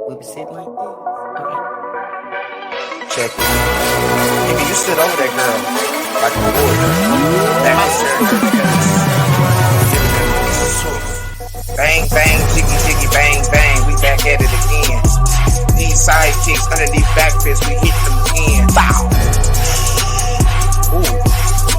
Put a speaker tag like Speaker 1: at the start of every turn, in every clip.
Speaker 1: We'll be sitting like this. Okay.
Speaker 2: Check it. Nigga, you stood over that girl like a warrior. Back
Speaker 1: My
Speaker 2: in
Speaker 1: sister.
Speaker 2: Bang, bang, jiggy, jiggy, bang, bang. We back at it again. These side kicks underneath back fists, we hit them again. Bow. Ooh.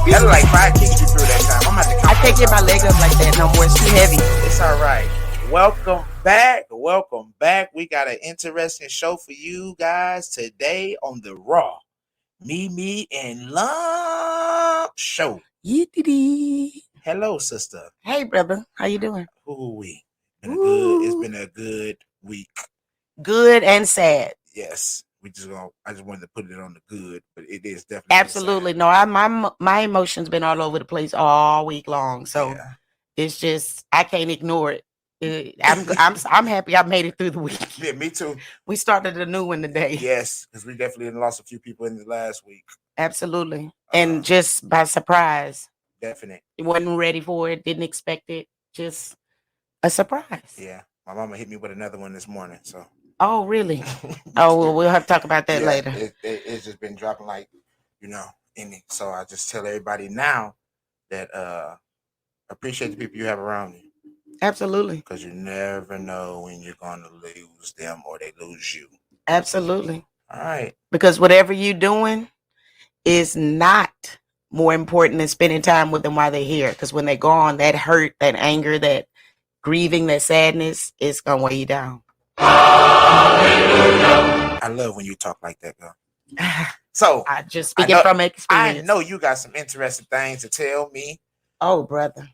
Speaker 2: That's like 5 kicks you threw that time. I'm about to
Speaker 1: I can't get my leg up like that no more. It's too heavy.
Speaker 2: It's all right. Welcome back. Welcome back. We got an interesting show for you guys today on the Raw Mimi and Lump Show.
Speaker 1: Yee-dee-dee.
Speaker 2: Hello, sister.
Speaker 1: Hey, brother. How you doing?
Speaker 2: Ooh-wee.
Speaker 1: Ooh.
Speaker 2: It's been a good week.
Speaker 1: Good and sad.
Speaker 2: Yes. I just wanted to put it on the good, but it is definitely
Speaker 1: Absolutely.
Speaker 2: sad.
Speaker 1: No, my emotions been all over the place all week long. So
Speaker 2: Yeah.
Speaker 1: it's just I can't ignore it. I'm happy I made it through the week.
Speaker 2: Yeah, me too.
Speaker 1: We started a new one today.
Speaker 2: Yes, because we definitely lost a few people in the last week.
Speaker 1: Absolutely. And just by surprise.
Speaker 2: Definite.
Speaker 1: Wasn't ready for it, didn't expect it. Just a surprise.
Speaker 2: Yeah. My mama hit me with another one this morning. So.
Speaker 1: Oh, really? Oh, well, we'll have to talk about that later.
Speaker 2: It's just been dropping like, in it. So I just tell everybody now that appreciate the people you have around you.
Speaker 1: Absolutely.
Speaker 2: Because you never know when you're going to lose them or they lose you.
Speaker 1: Absolutely.
Speaker 2: All right.
Speaker 1: Because whatever you're doing is not more important than spending time with them while they're here. Because when they're gone, that hurt, that anger, that grieving, that sadness is going to weigh you down.
Speaker 2: I love when you talk like that, girl. So
Speaker 1: I just speaking from experience.
Speaker 2: I know you got some interesting things to tell me.
Speaker 1: Oh, brother.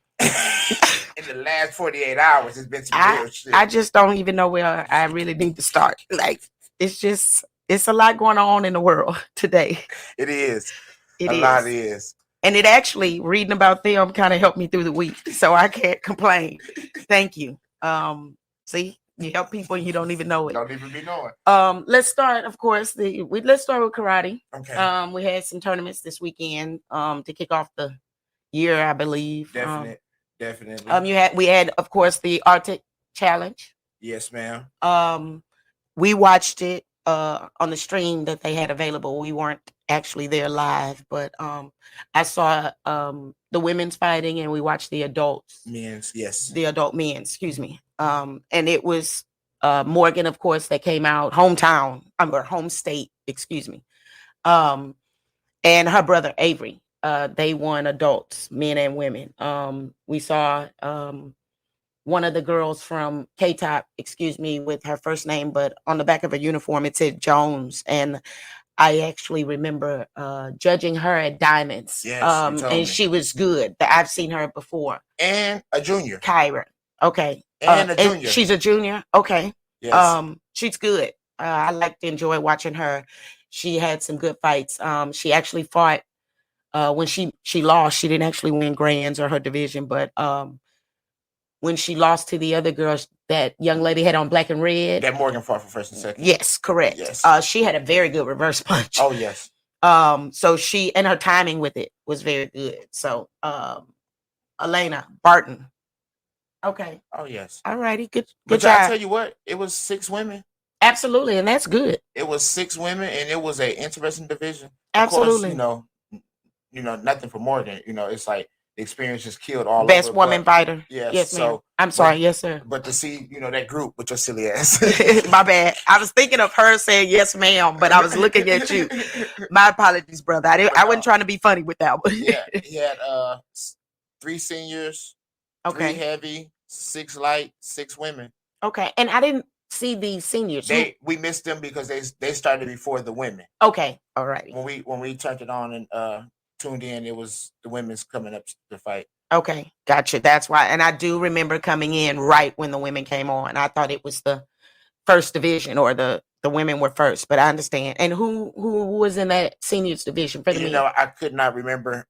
Speaker 2: In the last 48 hours, it's been some real shit.
Speaker 1: I just don't even know where I really need to start. Like, it's a lot going on in the world today.
Speaker 2: It is.
Speaker 1: A
Speaker 2: lot is.
Speaker 1: And it actually, reading about them kind of helped me through the week. So I can't complain. Thank you. See, you help people and you don't even know it.
Speaker 2: Don't even be knowing.
Speaker 1: Let's start, of course, let's start with karate.
Speaker 2: Okay.
Speaker 1: We had some tournaments this weekend to kick off the year, I believe.
Speaker 2: Definitely.
Speaker 1: We had, of course, the Arctic Challenge.
Speaker 2: Yes, ma'am.
Speaker 1: We watched it on the stream that they had available. We weren't actually there live, but I saw the women's fighting and we watched the adults. The adult men's, excuse me. And it was Morgan, of course, that came out, home state, excuse me. And her brother Avery. They won adults, men and women. We saw one of the girls from K-Top, excuse me, with her first name, but on the back of her uniform, it said Jones. And I actually remember judging her at Diamonds.
Speaker 2: Yes,
Speaker 1: and she was good. I've seen her before.
Speaker 2: And a junior.
Speaker 1: Kyra. Okay.
Speaker 2: And a junior.
Speaker 1: She's a junior. Okay.
Speaker 2: Yes.
Speaker 1: She's good. I like to enjoy watching her. She had some good fights. She actually fought when she lost. She didn't actually win grands or her division, but when she lost to the other girls, that young lady had on black and red.
Speaker 2: That Morgan fought for first and second.
Speaker 1: Yes, correct.
Speaker 2: Yes.
Speaker 1: She had a very good reverse punch.
Speaker 2: Oh, yes.
Speaker 1: So she, and her timing with it was very good. So, Elena Barton. Okay.
Speaker 2: Oh, yes.
Speaker 1: All righty. Good
Speaker 2: But
Speaker 1: job.
Speaker 2: I tell you what, it was 6 women.
Speaker 1: Absolutely, and that's good.
Speaker 2: It was 6 women, and it was an interesting division.
Speaker 1: Absolutely.
Speaker 2: Of course, nothing for Morgan. It's like the experience just killed all
Speaker 1: best
Speaker 2: over,
Speaker 1: woman fighter.
Speaker 2: Yes,
Speaker 1: yes, ma'am.
Speaker 2: So
Speaker 1: I'm sorry, yes, sir.
Speaker 2: But to see, that group with your silly ass.
Speaker 1: My bad. I was thinking of her saying yes, ma'am, but I was looking at you. My apologies, brother. I wasn't trying to be funny with that one.
Speaker 2: Yeah, he had 3 seniors,
Speaker 1: okay,
Speaker 2: 3 heavy, 6 light, 6 women.
Speaker 1: Okay, and I didn't see the seniors.
Speaker 2: We missed them because they started before the women.
Speaker 1: Okay, all right.
Speaker 2: When we turned it on and tuned in, it was the women's coming up to fight.
Speaker 1: Okay, gotcha. That's why. And I do remember coming in right when the women came on. I thought it was the first division or the women were first, but I understand. And who was in that seniors division for the men?
Speaker 2: I could not remember.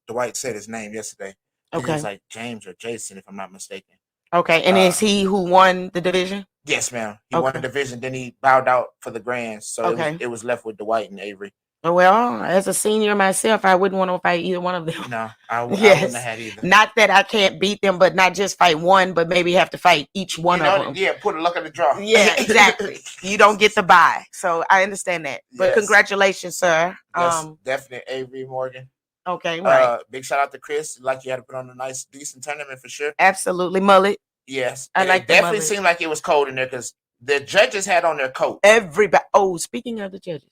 Speaker 2: Dwight said his name yesterday.
Speaker 1: Okay.
Speaker 2: It was like James or Jason, if I'm not mistaken.
Speaker 1: Okay, and is he who won the division?
Speaker 2: Yes, ma'am. He won the division. Then he bowed out for the grands, so
Speaker 1: okay.
Speaker 2: it was left with Dwight and Avery.
Speaker 1: Well, as a senior myself, I wouldn't want to fight either one of them.
Speaker 2: No, I wouldn't have had either.
Speaker 1: Not that I can't beat them, but not just fight one, but maybe have to fight each one of them.
Speaker 2: Yeah, put a luck of the draw.
Speaker 1: Yeah, exactly. You don't get the bye, so I understand that. But congratulations, sir.
Speaker 2: Yes, definitely Avery Morgan.
Speaker 1: Okay, right.
Speaker 2: Big shout out to Chris. Like you had to put on a nice, decent tournament for sure.
Speaker 1: Absolutely, mullet.
Speaker 2: Yes,
Speaker 1: I like
Speaker 2: it definitely seemed like it was cold in there because the judges had on their coat.
Speaker 1: Everybody. Oh, speaking of the judges.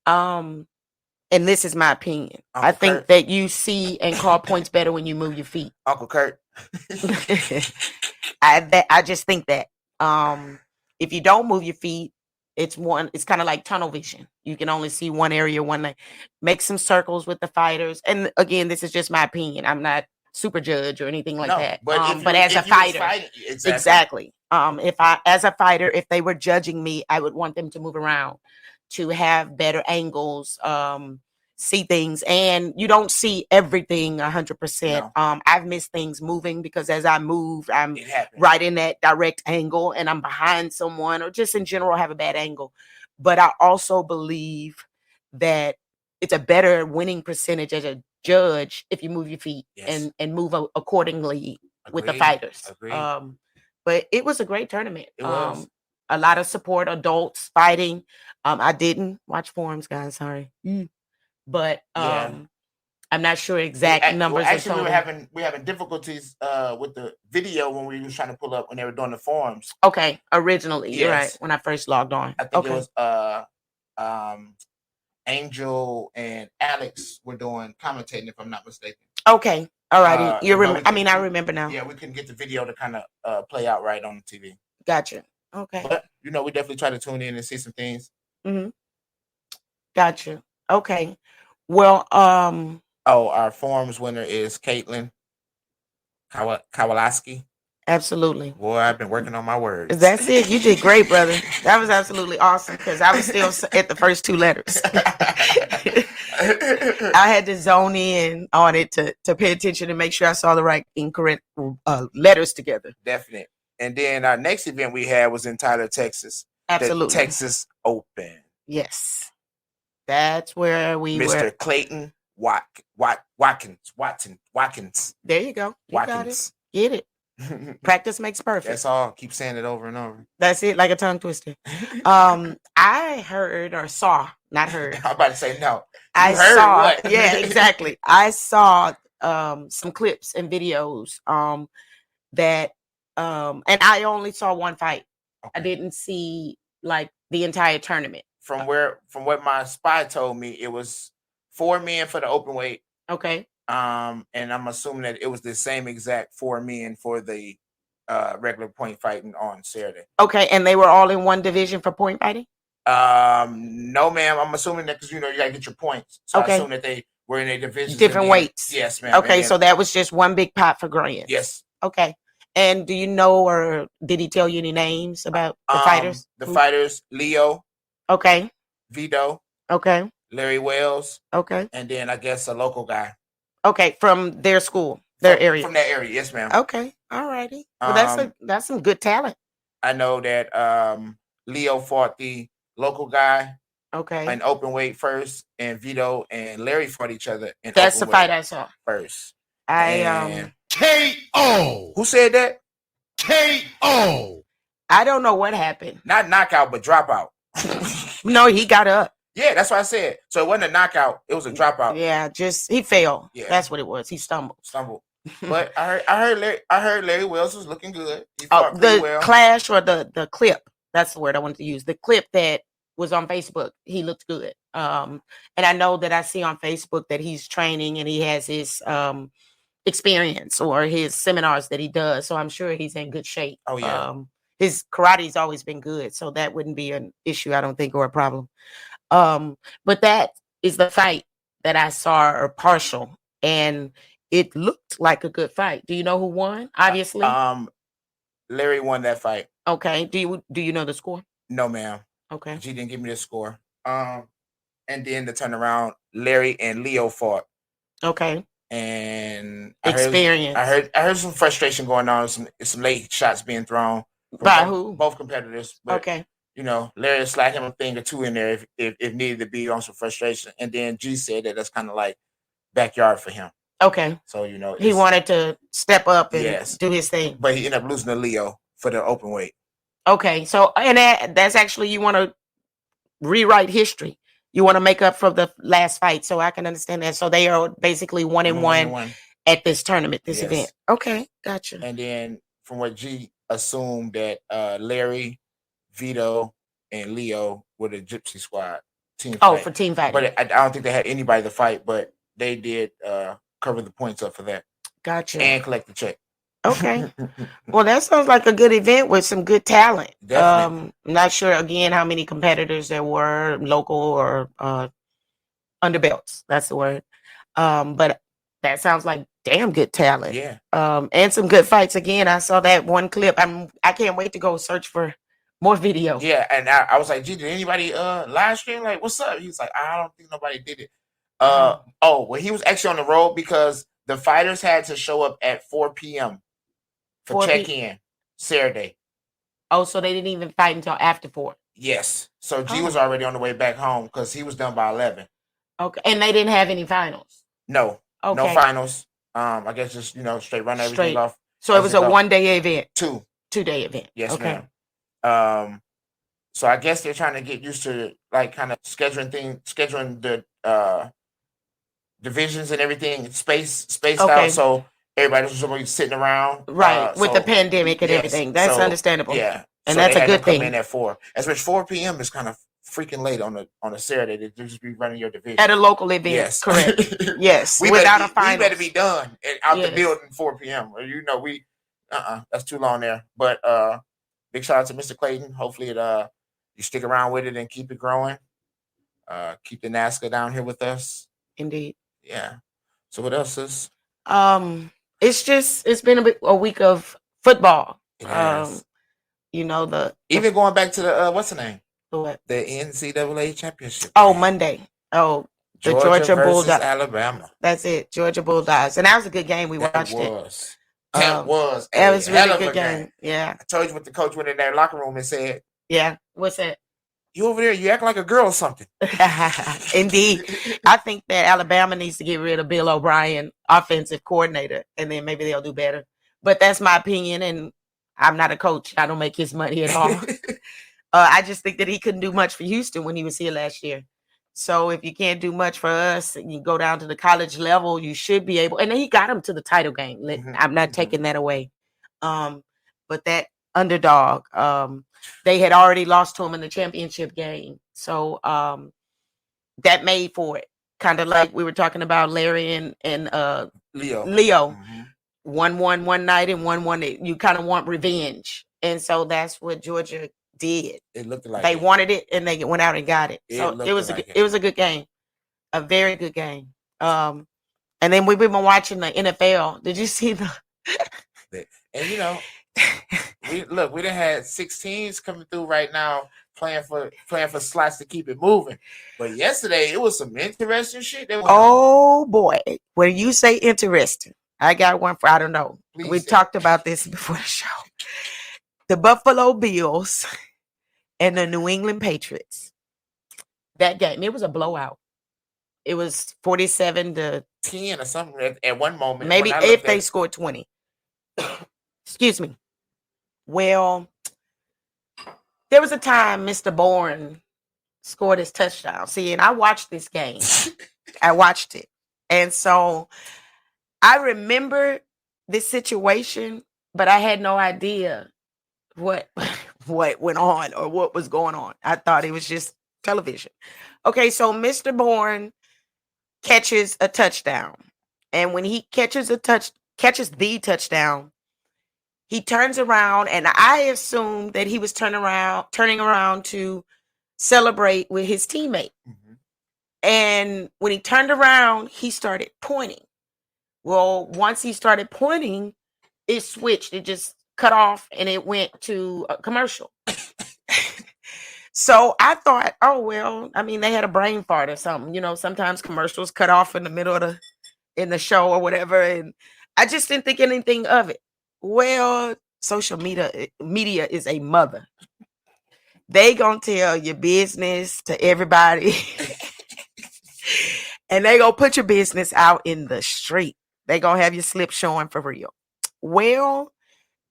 Speaker 1: And this is my opinion. I think that you see and call points better when you move your feet.
Speaker 2: Uncle Kurt.
Speaker 1: I just think that if you don't move your feet, it's kind of like tunnel vision. You can only see one area, one leg. Make some circles with the fighters. And again, this is just my opinion. I'm not super judge or anything like that. But as a fighter, exactly. As a fighter, if they were judging me, I would want them to move around, to have better angles, see things, and you don't see everything 100%. No. I've missed things moving because as I move, I'm right in that direct angle and I'm behind someone, or just in general have a bad angle. But I also believe that it's a better winning percentage as a judge if you move your feet and move accordingly with the fighters. But it was a great tournament. It was. A lot of support, adults fighting. I didn't watch forums, guys. Sorry. But I'm not sure exact numbers.
Speaker 2: Actually, we were having difficulties with the video when we were trying to pull up when they were doing the forums.
Speaker 1: Okay, originally, you're right. When I first logged on,
Speaker 2: I think it was Angel and Alex were doing commentating, if I'm not mistaken.
Speaker 1: Okay, all righty. You remember? I remember now.
Speaker 2: Yeah, we couldn't get the video to kind of play out right on the TV.
Speaker 1: Gotcha. Okay.
Speaker 2: But we definitely try to tune in and see some things.
Speaker 1: Mm-hmm. Gotcha. Okay. Well,
Speaker 2: our forums winner is Caitlin Kowalski.
Speaker 1: Absolutely.
Speaker 2: Boy, I've been working on my words.
Speaker 1: That's it. You did great, brother. That was absolutely awesome because I was still at the first two letters. I had to zone in on it to pay attention and make sure I saw the right incorrect letters together.
Speaker 2: Definitely. And then our next event we had was in Tyler, Texas.
Speaker 1: Absolutely.
Speaker 2: The Texas Open.
Speaker 1: Yes. That's where we were.
Speaker 2: Mr. Clayton Watkins.
Speaker 1: There you go. You got it. Get it. Practice makes perfect.
Speaker 2: That's all. Keep saying it over and over.
Speaker 1: That's it, like a tongue twister. I heard or saw, not heard.
Speaker 2: I'm about to say no.
Speaker 1: I saw. What? Yeah, exactly. I saw some clips and videos that and I only saw one fight. Okay. I didn't see like the entire tournament.
Speaker 2: From what my spy told me, it was 4 men for the open weight.
Speaker 1: Okay.
Speaker 2: And I'm assuming that it was the same exact 4 men for the regular point fighting on Saturday.
Speaker 1: Okay, and they were all in one division for point fighting?
Speaker 2: No, ma'am. I'm assuming that because you gotta get your points. So I assume that they were in a division.
Speaker 1: Different weights.
Speaker 2: Yes, ma'am.
Speaker 1: Okay, so that was just one big pot for grands.
Speaker 2: Yes.
Speaker 1: Okay. And do you know, or did he tell you any names about the fighters?
Speaker 2: The fighters, Leo.
Speaker 1: Okay.
Speaker 2: Vito.
Speaker 1: Okay.
Speaker 2: Larry Wells.
Speaker 1: Okay.
Speaker 2: And then I guess a local guy.
Speaker 1: Okay, from their school, their area.
Speaker 2: From that area, yes, ma'am.
Speaker 1: Okay. All righty. Well, that's some good talent.
Speaker 2: I know that Leo fought the local guy.
Speaker 1: Okay.
Speaker 2: In open weight first, and Vito and Larry fought each other in
Speaker 1: That's the fight I saw.
Speaker 2: First.
Speaker 3: KO.
Speaker 2: Who said that?
Speaker 3: KO.
Speaker 1: I don't know what happened.
Speaker 2: Not knockout, but dropout.
Speaker 1: No, he got up.
Speaker 2: Yeah, that's what I said. So it wasn't a knockout; it was a dropout.
Speaker 1: Yeah, just he fell. Yeah, that's what it was. He stumbled.
Speaker 2: But I heard Larry Wells was looking good. He fought pretty well.
Speaker 1: Clash or the clip. That's the word I wanted to use. The clip that was on Facebook. He looked good. And I know that I see on Facebook that he's training and he has his experience or his seminars that he does. So I'm sure he's in good shape.
Speaker 2: Oh yeah.
Speaker 1: His karate's always been good, so that wouldn't be an issue, I don't think, or a problem. But that is the fight that I saw, or partial, and it looked like a good fight. Do you know who won? Obviously,
Speaker 2: Larry won that fight.
Speaker 1: Okay. Do you know the score?
Speaker 2: No, ma'am.
Speaker 1: Okay.
Speaker 2: She didn't give me the score. And then the turnaround, Larry and Leo fought.
Speaker 1: Okay.
Speaker 2: And
Speaker 1: I
Speaker 2: heard some frustration going on. Some late shots being thrown.
Speaker 1: By who?
Speaker 2: Both competitors.
Speaker 1: Okay.
Speaker 2: you know, Larry slack him a thing or two in there if needed to be on some frustration. And then G said that that's kind of like backyard for him.
Speaker 1: Okay.
Speaker 2: So, you know,
Speaker 1: He wanted to step up and
Speaker 2: Yes.
Speaker 1: do his thing.
Speaker 2: but he ended up losing to Leo for the open weight.
Speaker 1: Okay. So, and that's actually, you want to rewrite history. You want to make up for the last fight. So I can understand that. So they are basically 1-1 at this tournament, this
Speaker 2: Yes.
Speaker 1: event. Okay. Gotcha.
Speaker 2: And then from what G assumed that Larry, Vito, and Leo were the Gypsy Squad team.
Speaker 1: Oh,
Speaker 2: fight.
Speaker 1: for team fighting.
Speaker 2: But I don't think they had anybody to fight, but they did cover the points up for that
Speaker 1: Gotcha.
Speaker 2: and collect the check.
Speaker 1: Okay. Well, that sounds like a good event with some good talent.
Speaker 2: Definitely.
Speaker 1: I'm not sure again how many competitors there were, local or underbelts. That's the word. But that sounds like damn good talent.
Speaker 2: Yeah.
Speaker 1: And some good fights. Again, I saw that one clip. I can't wait to go search for more video.
Speaker 2: Yeah, and I was like, gee, did anybody live stream? Like, what's up? He's like, I don't think nobody did it. Oh, well, he was actually on the road because the fighters had to show up at 4 p.m. for
Speaker 1: 4
Speaker 2: check-in Saturday.
Speaker 1: Oh, so they didn't even fight until after 4.
Speaker 2: Yes. So G was already on the way back home because he was done by 11.
Speaker 1: Okay. And they didn't have any finals.
Speaker 2: No.
Speaker 1: Okay.
Speaker 2: No finals. I guess just, straight run everything off.
Speaker 1: So it was a 1-day event.
Speaker 2: 2-day
Speaker 1: event.
Speaker 2: Yes,
Speaker 1: okay.
Speaker 2: ma'am. So I guess they're trying to get used to like kind of scheduling the divisions and everything spaced out. So everybody was supposed to be sitting around.
Speaker 1: Right. With the pandemic and everything. That's understandable.
Speaker 2: Yeah.
Speaker 1: And
Speaker 2: so
Speaker 1: that's
Speaker 2: they
Speaker 1: a
Speaker 2: had to
Speaker 1: good thing.
Speaker 2: come in at 4. As which 4 p.m. is kind of freaking late on a Saturday to just be running your division.
Speaker 1: At a local event.
Speaker 2: Yes.
Speaker 1: Correct. Yes.
Speaker 2: We
Speaker 1: without
Speaker 2: better
Speaker 1: a final.
Speaker 2: We better be done and out the building 4 p.m. Or that's too long there. But big shout out to Mr. Clayton. Hopefully you stick around with it and keep it growing. Keep the NASCAR down here with us.
Speaker 1: Indeed.
Speaker 2: Yeah. So what else is?
Speaker 1: It's been a week of football.
Speaker 2: It has.
Speaker 1: Even
Speaker 2: going back to the what's the name?
Speaker 1: What?
Speaker 2: The NCAA championship.
Speaker 1: Oh, Monday. Oh, the Georgia Bulldogs.
Speaker 2: Alabama.
Speaker 1: That's it. Georgia Bulldogs. And that was a good game. We watched it.
Speaker 2: That was
Speaker 1: a really good game. Yeah.
Speaker 2: I told you what the coach went in their locker room and said.
Speaker 1: Yeah. What's that?
Speaker 2: You over there, you act like a girl or something.
Speaker 1: Indeed. I think that Alabama needs to get rid of Bill O'Brien, offensive coordinator, and then maybe they'll do better. But that's my opinion, and I'm not a coach. I don't make his money at all. I just think that he couldn't do much for Houston when he was here last year. So if you can't do much for us and you go down to the college level, you should be able. And then he got him to the title game. I'm not taking that away. But that underdog, they had already lost to him in the championship game. So that made for it. Kind of like we were talking about Larry and
Speaker 2: Leo.
Speaker 1: 1-1 one night and 1-1. You kind of want revenge. And so that's what Georgia did.
Speaker 2: It looked like
Speaker 1: they wanted it and they went out and got it. So it was a good game. A very good game. And then we've been watching the NFL. Did you see the
Speaker 2: and we done had 6 teams coming through right now playing for slots to keep it moving. But yesterday it was some interesting shit.
Speaker 1: Oh boy. When you say interesting, I got one for I don't know. We talked about this before the show. The Buffalo Bills and the New England Patriots. That game, it was a blowout. It was 47-10
Speaker 2: or something at one moment.
Speaker 1: Maybe if they scored 20. Excuse me. Well, there was a time Mr. Bourne scored his touchdown. See, and I watched this game. I watched it. And so I remember this situation, but I had no idea what went on or what was going on. I thought it was just television. Okay, so Mr. Bourne catches a touchdown. And when he catches the touchdown, he turns around, and I assumed that he was turning around to celebrate with his teammate. And when he turned around, he started pointing. Well, once he started pointing, it switched. It just cut off and it went to a commercial. So I thought, oh, well, I mean, they had a brain fart or something. Sometimes commercials cut off in the middle of in the show or whatever. And I just didn't think anything of it. Well, social media is a mother. They gonna tell your business to everybody. And they gonna put your business out in the street. They gonna have your slip showing for real. Well,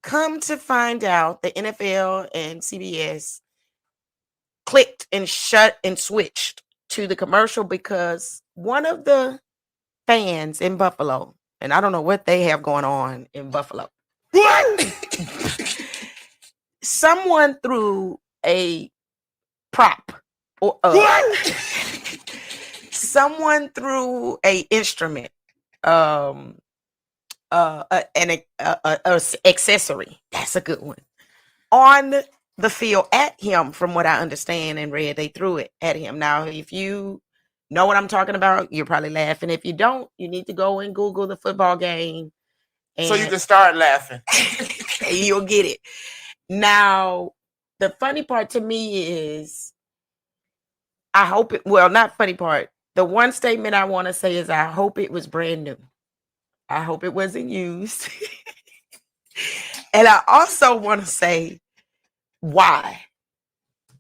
Speaker 1: come to find out, the NFL and CBS clicked and shut and switched to the commercial because one of the fans in Buffalo, and I don't know what they have going on in Buffalo.
Speaker 2: What?
Speaker 1: Someone threw a prop or
Speaker 2: What?
Speaker 1: someone threw a instrument, an accessory. That's a good one. On the field at him, from what I understand and read, they threw it at him. Now, if you know what I'm talking about, you're probably laughing. If you don't, you need to go and Google the football game. And
Speaker 2: So you can start laughing.
Speaker 1: you'll get it. Now, the funny part to me is, I hope it, well, not funny part. The one statement I want to say is, I hope it was brand new. I hope it wasn't used. And I also want to say, why?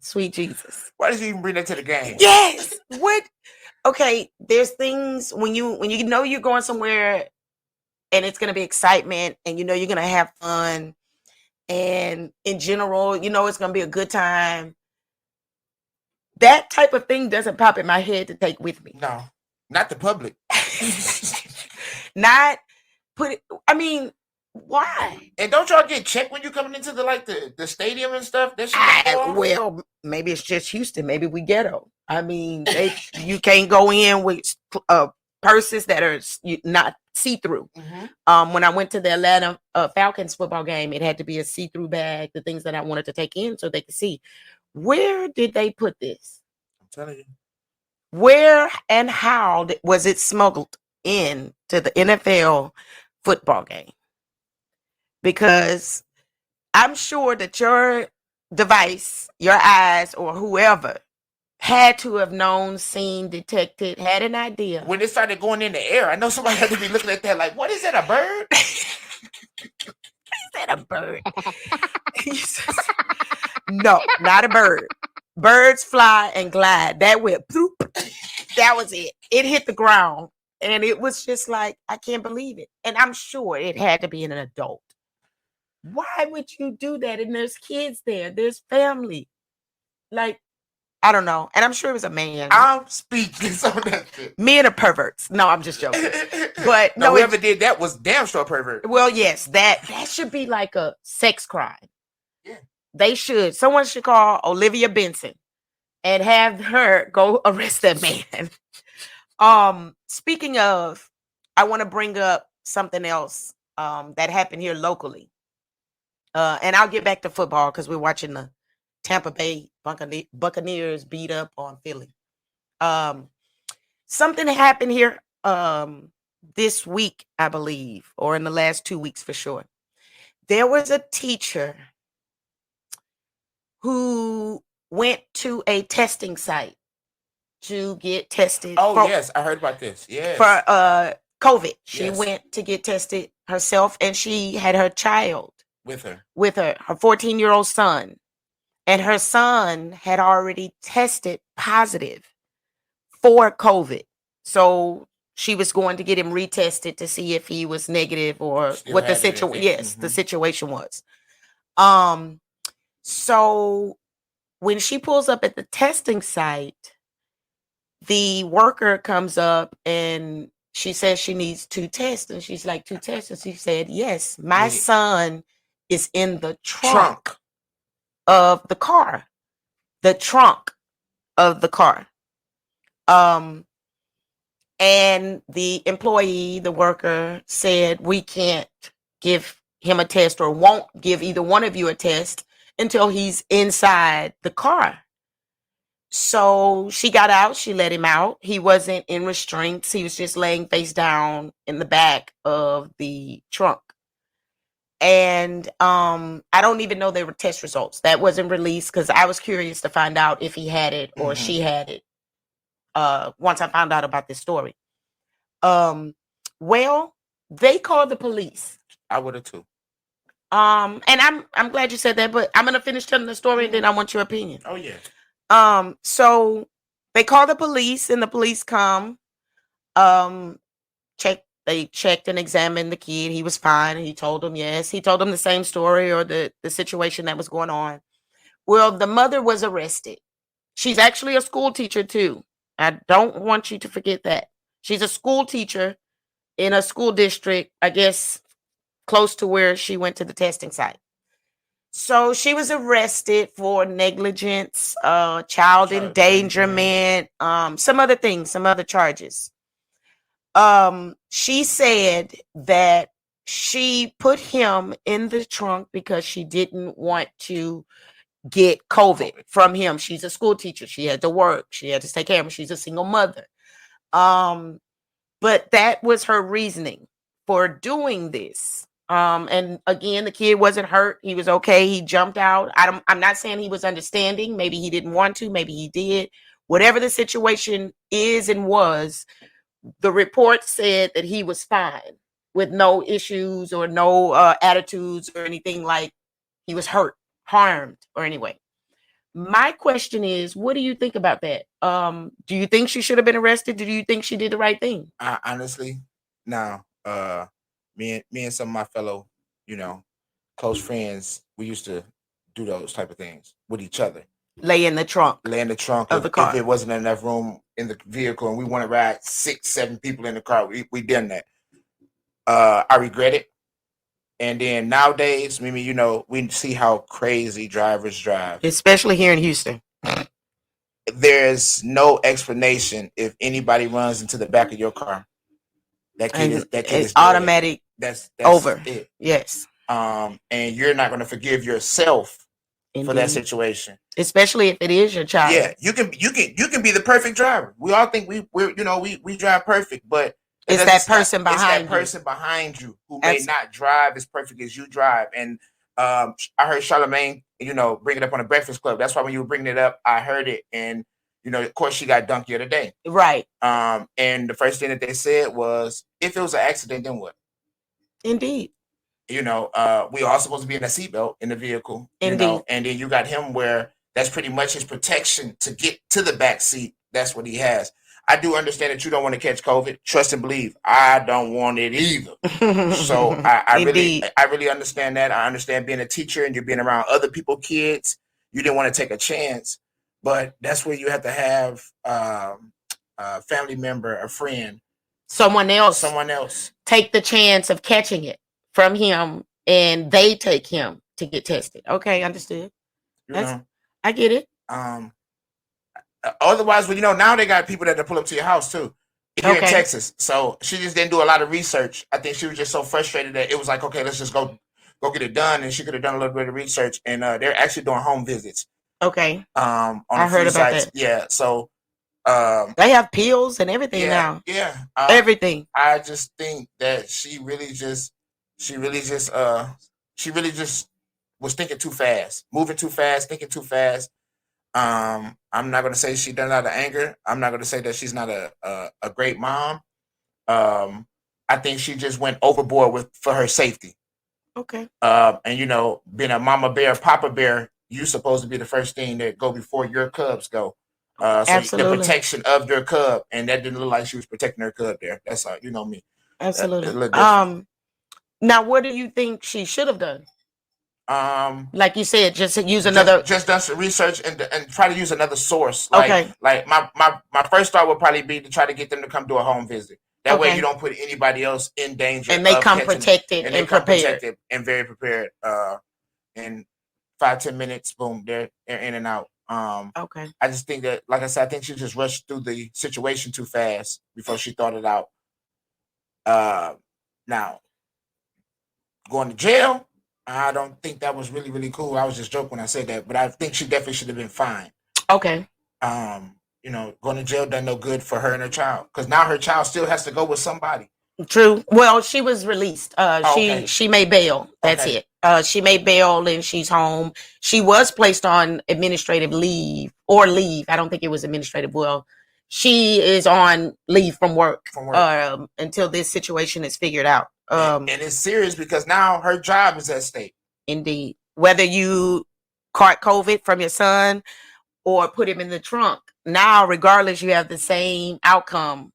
Speaker 1: Sweet Jesus.
Speaker 2: Why did you even bring that to the game?
Speaker 1: Yes. What? Okay, there's things when you know you're going somewhere and it's going to be excitement and you know you're going to have fun, and in general, you know it's going to be a good time. That type of thing doesn't pop in my head to take with me.
Speaker 2: No, not the public.
Speaker 1: Not put it, I mean, why?
Speaker 2: And don't y'all get checked when you coming into the stadium and stuff? That shit
Speaker 1: Well, maybe it's just Houston. Maybe we ghetto. I mean, you can't go in with purses that are not see-through. When I went to the Atlanta Falcons football game, it had to be a see-through bag, the things that I wanted to take in so they could see. Where did they put this?
Speaker 2: I'm telling you.
Speaker 1: Where and how was it smuggled in to the NFL football game? Because I'm sure that your device, your eyes, or whoever had to have known, seen, detected, had an idea.
Speaker 2: When it started going in the air, I know somebody had to be looking at that like, what is that, a bird?
Speaker 1: Is that a bird? No, not a bird. Birds fly and glide. That went bloop. That was it. It hit the ground. And it was just like, I can't believe it. And I'm sure it had to be an adult. Why would you do that? And there's kids there. There's family. Like, I don't know. And I'm sure it was a man.
Speaker 2: I'm speechless on that shit.
Speaker 1: Men are perverts. No, I'm just joking. But
Speaker 2: no,
Speaker 1: no,
Speaker 2: whoever did that was damn sure pervert.
Speaker 1: Well, yes, that should be like a sex crime.
Speaker 2: Yeah.
Speaker 1: They should. Someone should call Olivia Benson and have her go arrest that man. Speaking of, I want to bring up something else that happened here locally. And I'll get back to football because we're watching the Tampa Bay Buccaneers beat up on Philly. Something happened here this week, I believe, or in the last 2 weeks for sure. There was a teacher who went to a testing site to get tested.
Speaker 2: Oh, yes, I heard about this. Yes.
Speaker 1: For COVID. She
Speaker 2: Yes.
Speaker 1: went to get tested herself, and she had her child
Speaker 2: With her
Speaker 1: 14-year-old son. And her son had already tested positive for COVID. So she was going to get him retested to see if he was negative or
Speaker 2: Still
Speaker 1: what the
Speaker 2: had it, I
Speaker 1: situation.
Speaker 2: think.
Speaker 1: Yes, the
Speaker 2: Mhm.
Speaker 1: situation was. So when she pulls up at the testing site, the worker comes up and she says she needs 2 tests. And she's like, 2 tests? And she said, yes, my
Speaker 2: Yeah.
Speaker 1: son is in the
Speaker 2: trunk.
Speaker 1: of the car. The trunk of the car. And the employee, the worker, said, we can't give him a test or won't give either one of you a test until he's inside the car. So she got out, she let him out. He wasn't in restraints. He was just laying face down in the back of the trunk. And I don't even know there were test results. That wasn't released because I was curious to find out if he had it or she had it. Once I found out about this story. Well, they called the police.
Speaker 2: I would have too.
Speaker 1: And I'm glad you said that, but I'm gonna finish telling the story and then I want your opinion.
Speaker 2: Oh yeah.
Speaker 1: So they call the police and the police come. Um, they checked and examined the kid. He was fine. He told them yes. He told them the same story or the situation that was going on. Well, the mother was arrested. She's actually a school teacher too. I don't want you to forget that. She's a school teacher in a school district, I guess, close to where she went to the testing site. So she was arrested for negligence, child endangerment, some other things, some other charges. She said that she put him in the trunk because she didn't want to get COVID from him. She's a school teacher. She had to work. She had to take care of him. She's a single mother. But that was her reasoning for doing this. And again, the kid wasn't hurt. He was okay. He jumped out. I'm not saying he was understanding. Maybe he didn't want to. Maybe he did. Whatever the situation is and was, the report said that he was fine with no issues or no attitudes or anything like he was hurt, harmed, or anyway. My question is, what do you think about that? Do you think she should have been arrested? Do you think she did the right thing?
Speaker 2: Honestly, now, me and some of my fellow, close friends, we used to do those type of things with each other.
Speaker 1: Lay in the trunk
Speaker 2: of the car. If it wasn't enough room in the vehicle and we want to ride 6, 7 people in the car, we done that. I regret it. And then nowadays, we see how crazy drivers drive,
Speaker 1: especially here in Houston.
Speaker 2: There's no explanation if anybody runs into the back of your car. That kid is
Speaker 1: automatic.
Speaker 2: That's
Speaker 1: over.
Speaker 2: It.
Speaker 1: Yes.
Speaker 2: And you're not going to forgive yourself for that situation,
Speaker 1: especially if it is your child.
Speaker 2: Yeah, you can be the perfect driver. We all think we drive perfect, but
Speaker 1: it's that person
Speaker 2: behind you who may not drive as perfect as you drive. And I heard Charlamagne, bring it up on the Breakfast Club. That's why when you were bringing it up, I heard it. And of course, she got dunked the other day,
Speaker 1: right?
Speaker 2: And the first thing that they said was, if it was an accident, then what?
Speaker 1: Indeed.
Speaker 2: We are supposed to be in a seatbelt in the vehicle.
Speaker 1: Indeed.
Speaker 2: And then you got him where that's pretty much his protection to get to the back seat. That's what he has. I do understand that you don't want to catch COVID. Trust and believe, I don't want it either. So I really understand that. I understand being a teacher and you're being around other people's kids. You didn't want to take a chance, but that's where you have to have a family member, a friend,
Speaker 1: someone else take the chance of catching it from him, and they take him to get tested. Okay, understood. I get it.
Speaker 2: Otherwise, now they got people that pull up to your house too here in Texas. So she just didn't do a lot of research. I think she was just so frustrated that it was like, okay, let's just go get it done. And she could have done a little bit of research. And they're actually doing home visits.
Speaker 1: Okay.
Speaker 2: On
Speaker 1: I heard about that.
Speaker 2: Yeah. So
Speaker 1: they have pills and everything now.
Speaker 2: Yeah.
Speaker 1: Everything.
Speaker 2: I just think that she really just was thinking too fast, moving too fast, thinking too fast. I'm not going to say she done it out of anger. I'm not going to say that she's not a great mom. I think she just went overboard for her safety.
Speaker 1: Okay.
Speaker 2: And being a mama bear, papa bear, you're supposed to be the first thing that go before your cubs go. So
Speaker 1: Absolutely.
Speaker 2: The protection of your cub, and that didn't look like she was protecting her cub there. That's how me.
Speaker 1: Absolutely. Now, what do you think she should have done? Like you said, just use another.
Speaker 2: Just done some research and try to use another source. Like my first thought would probably be to try to get them to come do a home visit. That way you don't put anybody else in danger.
Speaker 1: And they come protected and prepared.
Speaker 2: And very prepared. In 5-10 minutes, boom, they're in and out.
Speaker 1: Okay.
Speaker 2: I just think that, like I said, I think she just rushed through the situation too fast before she thought it out. Now, going to jail, I don't think that was really, really cool. I was just joking when I said that, but I think she definitely should have been fined.
Speaker 1: Okay.
Speaker 2: Going to jail done no good for her and her child, because now her child still has to go with somebody.
Speaker 1: True. Well, she was released. She made bail. That's it. She made bail and she's home. She was placed on administrative leave. I don't think it was administrative. Well, she is on leave from work. Until this situation is figured out.
Speaker 2: And it's serious because now her job is at stake.
Speaker 1: Indeed. Whether you caught COVID from your son or put him in the trunk, now, regardless, you have the same outcome.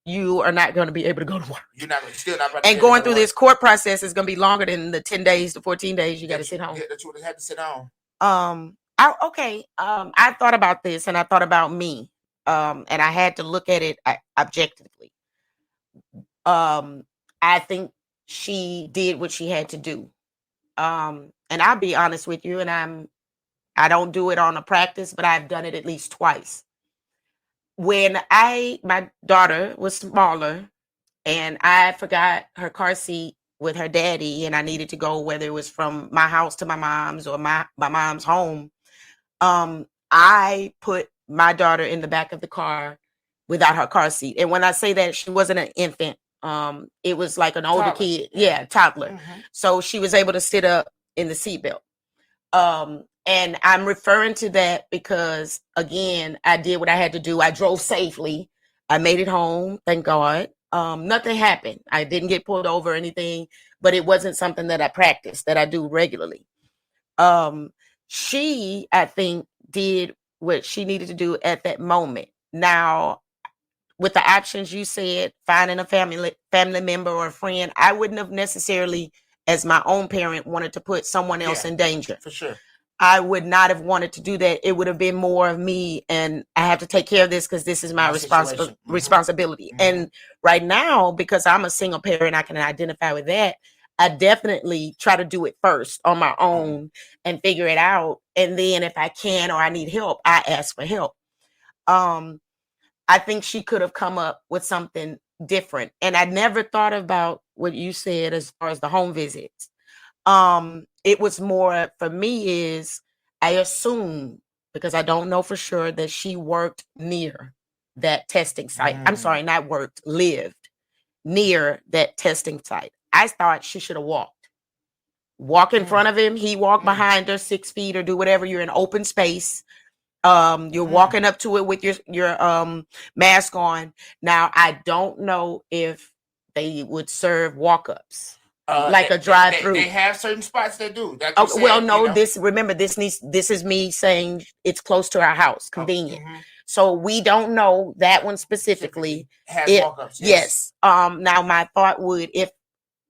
Speaker 1: You are not going to be able to go to work.
Speaker 2: You're still not about to
Speaker 1: And going through this court process is going to be longer than the 10 days to 14 days you got to sit home.
Speaker 2: That you would have had to sit home.
Speaker 1: I thought about this, and I thought about me. And I had to look at it objectively. I think she did what she had to do. And I'll be honest with you, and I don't do it on a practice, but I've done it at least twice. When my daughter was smaller and I forgot her car seat with her daddy and I needed to go, whether it was from my house to my mom's or my mom's home, I put my daughter in the back of the car without her car seat. And when I say that, she wasn't an infant. It was like an older kid. Yeah, toddler.
Speaker 2: Mm-hmm.
Speaker 1: So she was able to sit up in the seatbelt. And I'm referring to that because, again, I did what I had to do. I drove safely. I made it home, thank God. Nothing happened. I didn't get pulled over or anything, but it wasn't something that I practiced, that I do regularly. She, I think, did what she needed to do at that moment. Now, with the options you said, finding a family member or a friend, I wouldn't have necessarily, as my own parent, wanted to put someone else in danger.
Speaker 2: For sure.
Speaker 1: I would not have wanted to do that. It would have been more of me, and I have to take care of this because this is my responsibility. Mm-hmm. And right now, because I'm a single parent, I can identify with that. I definitely try to do it first on my own and figure it out. And then if I can or I need help, I ask for help. I think she could have come up with something different. And I never thought about what you said as far as the home visits. It was more for me is I assume, because I don't know for sure, that she worked near that testing site. I'm sorry, not worked, lived near that testing site. I thought she should have walked. Walk in front of him, he walked behind her 6 feet or do whatever. You're in open space. You're walking up to it with your mask on. Now, I don't know if they would serve walk-ups. Like a drive-through.
Speaker 2: They have certain spots that do.
Speaker 1: Remember, this is me saying it's close to our house, convenient. So we don't know that one specifically.
Speaker 2: Has walk-ups.
Speaker 1: Yes. Now my thought would, if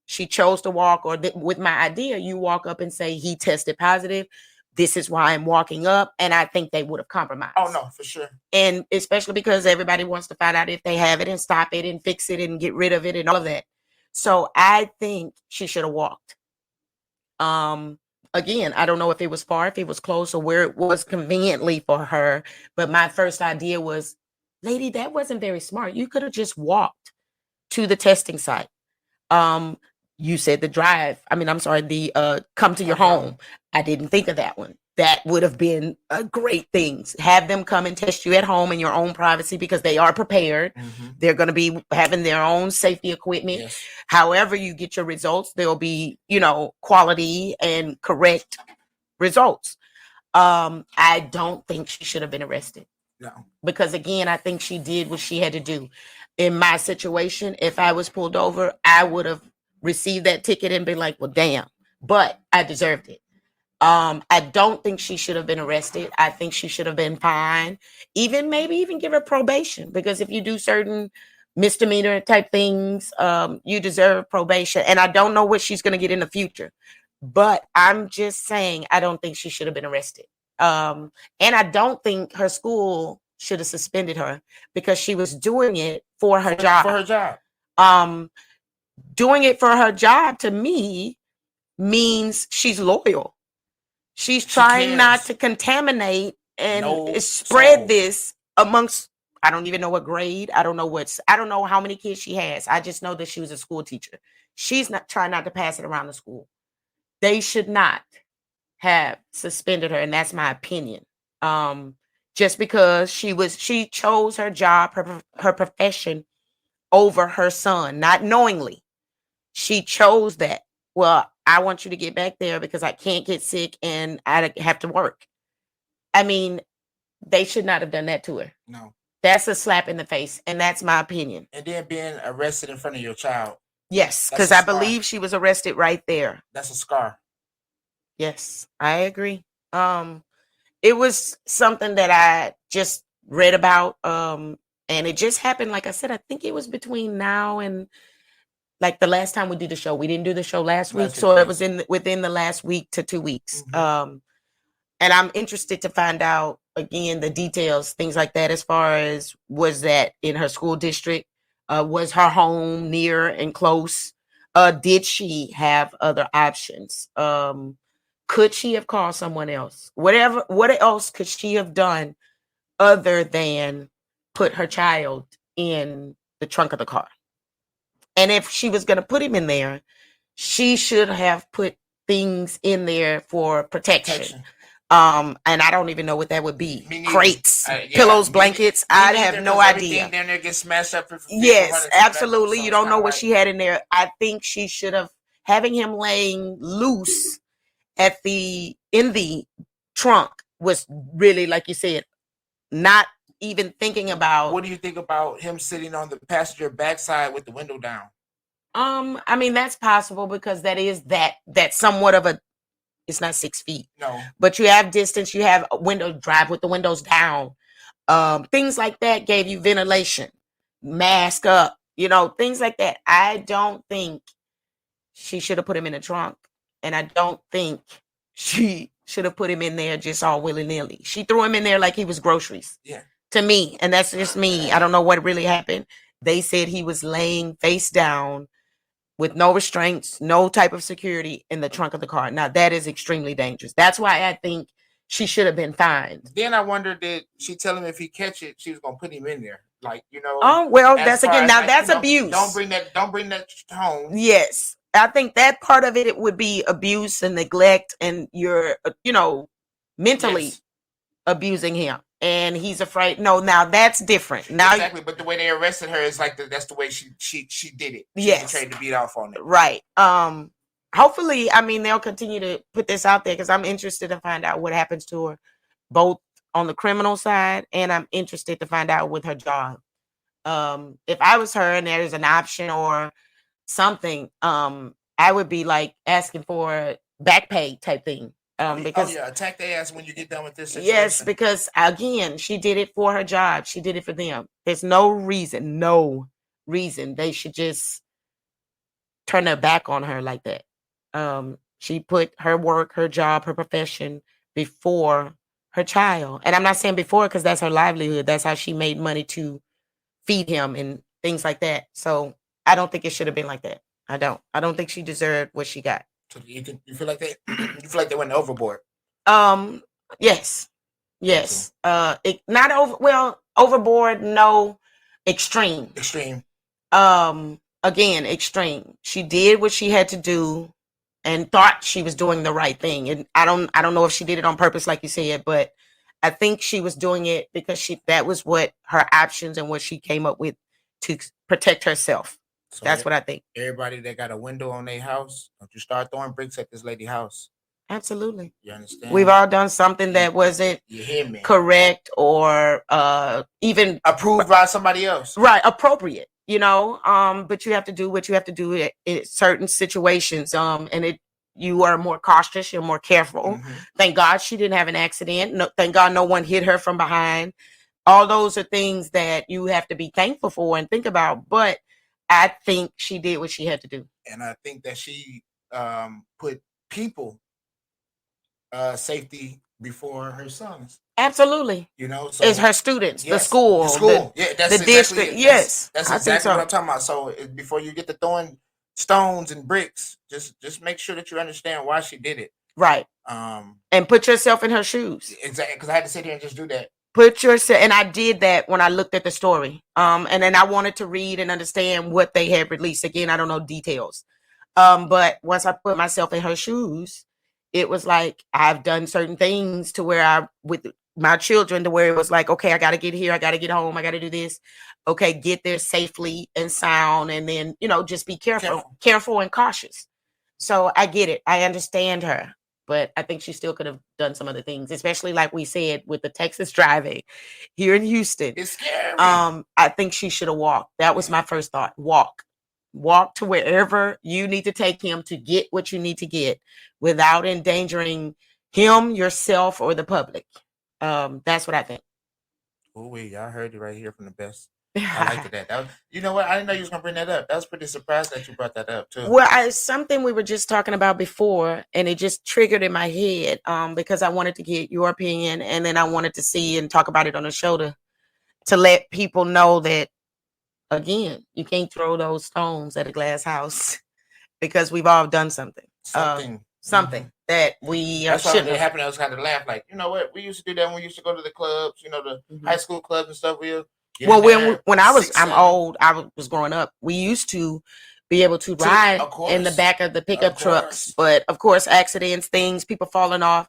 Speaker 1: she chose to walk, or with my idea, you walk up and say he tested positive. This is why I'm walking up, and I think they would have compromised.
Speaker 2: Oh no, for sure. And
Speaker 1: especially because everybody wants to find out if they have it and stop it and fix it and get rid of it and all of that. So I think she should have walked. Again, I don't know if it was far, if it was close, or where it was conveniently for her. But my first idea was, lady, that wasn't very smart. You could have just walked to the testing site. You said the come to your home. I didn't think of that one. That would have been a great thing. Have them come and test you at home in your own privacy, because they are prepared. They're going to be having their own safety equipment.
Speaker 2: Yes.
Speaker 1: However you get your results, there'll be, quality and correct results. I don't think she should have been arrested.
Speaker 2: No.
Speaker 1: Because again, I think she did what she had to do. In my situation, if I was pulled over, I would have received that ticket and be like, well, damn, but I deserved it. I don't think she should have been arrested. I think she should have been fined, maybe even give her probation, because if you do certain misdemeanor type things, you deserve probation. And I don't know what she's going to get in the future, but I'm just saying, I don't think she should have been arrested. And I don't think her school should have suspended her, because she was doing it for her job.
Speaker 2: For her job.
Speaker 1: Doing it for her job, to me, means she's loyal. She's trying not to contaminate and spread this amongst, I don't even know what grade. I don't know how many kids she has. I just know that she was a school teacher. She's not trying not to pass it around the school. They should not have suspended her. And that's my opinion. Just because she chose her job, her profession over her son, not knowingly. She chose that. Well, I want you to get back there because I can't get sick and I have to work. I mean, they should not have done that to her.
Speaker 2: No.
Speaker 1: That's a slap in the face, and that's my opinion.
Speaker 2: And then being arrested in front of your child.
Speaker 1: Yes, because I believe she was arrested right there.
Speaker 2: That's a scar.
Speaker 1: Yes, I agree. Um, it was something that I just read about, and it just happened. Like I said, I think it was between now and like the last time we did the show. We didn't do the show last week,
Speaker 2: Last week,
Speaker 1: so it
Speaker 2: yes.
Speaker 1: was within the last week to 2 weeks.
Speaker 2: Mhm.
Speaker 1: And I'm interested to find out again the details, things like that, as far as was that in her school district, was her home near and close, did she have other options, could she have called someone else, what else could she have done other than put her child in the trunk of the car? And if she was going to put him in there, she should have put things in there for protection.
Speaker 2: Protection.
Speaker 1: And I don't even know what that would be.
Speaker 2: Me neither.
Speaker 1: Crates,
Speaker 2: Yeah,
Speaker 1: pillows,
Speaker 2: me
Speaker 1: blankets.
Speaker 2: me
Speaker 1: I'd
Speaker 2: neither,
Speaker 1: have no
Speaker 2: 'cause everything
Speaker 1: idea.
Speaker 2: down there gets smashed up for
Speaker 1: Yes,
Speaker 2: hundreds of dollars,
Speaker 1: absolutely.
Speaker 2: so
Speaker 1: You
Speaker 2: it's
Speaker 1: don't know
Speaker 2: not
Speaker 1: what
Speaker 2: right.
Speaker 1: she had in there. I think she should have having him laying loose in the trunk was really, like you said, not even thinking about.
Speaker 2: What do you think about him sitting on the passenger backside with the window down?
Speaker 1: I mean, that's possible because that's somewhat of a, it's not 6 feet,
Speaker 2: No.
Speaker 1: but you have distance, you have a window, drive with the windows down. Things like that gave you ventilation, mask up, things like that. I don't think she should have put him in the trunk. And I don't think she should have put him in there just all willy-nilly. She threw him in there like he was groceries.
Speaker 2: Yeah.
Speaker 1: To me, and that's just me. I don't know what really happened. They said he was laying face down with no restraints, no type of security in the trunk of the car. Now that is extremely dangerous. That's why I think she should have been fined.
Speaker 2: Then I wonder, did she tell him if he catch it, she was gonna put him in there? Like,
Speaker 1: Oh, well,
Speaker 2: as
Speaker 1: that's
Speaker 2: far
Speaker 1: again,
Speaker 2: as,
Speaker 1: now
Speaker 2: like,
Speaker 1: that's abuse.
Speaker 2: Don't bring that home.
Speaker 1: Yes. I think that part of it would be abuse and neglect, and you're, mentally
Speaker 2: Yes.
Speaker 1: abusing him. And he's afraid. No, now that's different. Now,
Speaker 2: Exactly, but the way they arrested her is like that's the way she did it. She
Speaker 1: Yes.
Speaker 2: tried to beat off on it.
Speaker 1: right. Hopefully, I mean, they'll continue to put this out there because I'm interested to find out what happens to her, both on the criminal side, and I'm interested to find out with her job. If I was her and there's an option or something, I would be like asking for back pay type thing. Because
Speaker 2: Attack their ass when you get done with this situation.
Speaker 1: yes, because again, she did it for her job. She did it for them. There's no reason they should just turn their back on her like that. She put her work, her job, her profession before her child. And I'm not saying before because that's her livelihood. That's how she made money to feed him and things like that. So I don't think it should have been like that. I don't think she deserved what she got.
Speaker 2: So you feel like they went overboard.
Speaker 1: Yes. It not overboard, no, extreme. Again, extreme. She did what she had to do and thought she was doing the right thing. And I don't know if she did it on purpose, like you said, but I think she was doing it because that was what her options and what she came up with to protect herself.
Speaker 2: So
Speaker 1: That's what I think.
Speaker 2: Everybody that got a window on their house, don't you start throwing bricks at this lady's house.
Speaker 1: Absolutely.
Speaker 2: You understand?
Speaker 1: We've all done something that wasn't
Speaker 2: You hear me?
Speaker 1: correct or even
Speaker 2: Approved by somebody else.
Speaker 1: right, appropriate, but you have to do what you have to do in certain situations. And you are more cautious, you're more careful.
Speaker 2: Mhm.
Speaker 1: Thank God she didn't have an accident. No, thank God no one hit her from behind. All those are things that you have to be thankful for and think about. But I think she did what she had to do.
Speaker 2: And I think that she put people safety before her sons.
Speaker 1: Absolutely.
Speaker 2: So
Speaker 1: it's her students,
Speaker 2: yes,
Speaker 1: the school,
Speaker 2: that's
Speaker 1: the
Speaker 2: exactly
Speaker 1: district.
Speaker 2: it.
Speaker 1: Yes,
Speaker 2: that's
Speaker 1: I think
Speaker 2: exactly
Speaker 1: so.
Speaker 2: what I'm talking about. So before you get to throwing stones and bricks, just make sure that you understand why she did it.
Speaker 1: Right. And put yourself in her shoes.
Speaker 2: Exactly, because I had to sit here and just do that.
Speaker 1: Put yourself, and I did that when I looked at the story. And then I wanted to read and understand what they had released. Again, I don't know details. But once I put myself in her shoes, it was like I've done certain things to where with my children, to where it was like, okay, I got to get here, I got to get home, I got to do this. Okay, get there safely and sound, and then just be careful and cautious. So I get it, I understand her, but I think she still could have done some other things, especially like we said with the Texas driving here in Houston.
Speaker 2: It's scary.
Speaker 1: I think she should have walked. That was my first thought. Walk. walk to wherever you need to take him to get what you need to get without endangering him, yourself, or the public. That's what I think.
Speaker 2: Oh wait, y'all heard it right here from the best. I liked that. You know what? I didn't know you was gonna bring that up. I was pretty surprised that you brought that up too.
Speaker 1: Well, it's something we were just talking about before, and it just triggered in my head because I wanted to get your opinion, and then I wanted to see and talk about it on the show to let people know that, again, you can't throw those stones at a glass house because we've all done something. Something that we
Speaker 2: That's why
Speaker 1: shouldn't
Speaker 2: when it
Speaker 1: have.
Speaker 2: happened. I was kind of laugh, like, you know what? We used to do that when we used to go to the clubs, the high school clubs and stuff.
Speaker 1: Well, when I'm old, I was growing up. We used to be able to ride in the back of the pickup trucks, but of course, accidents, things, people falling off.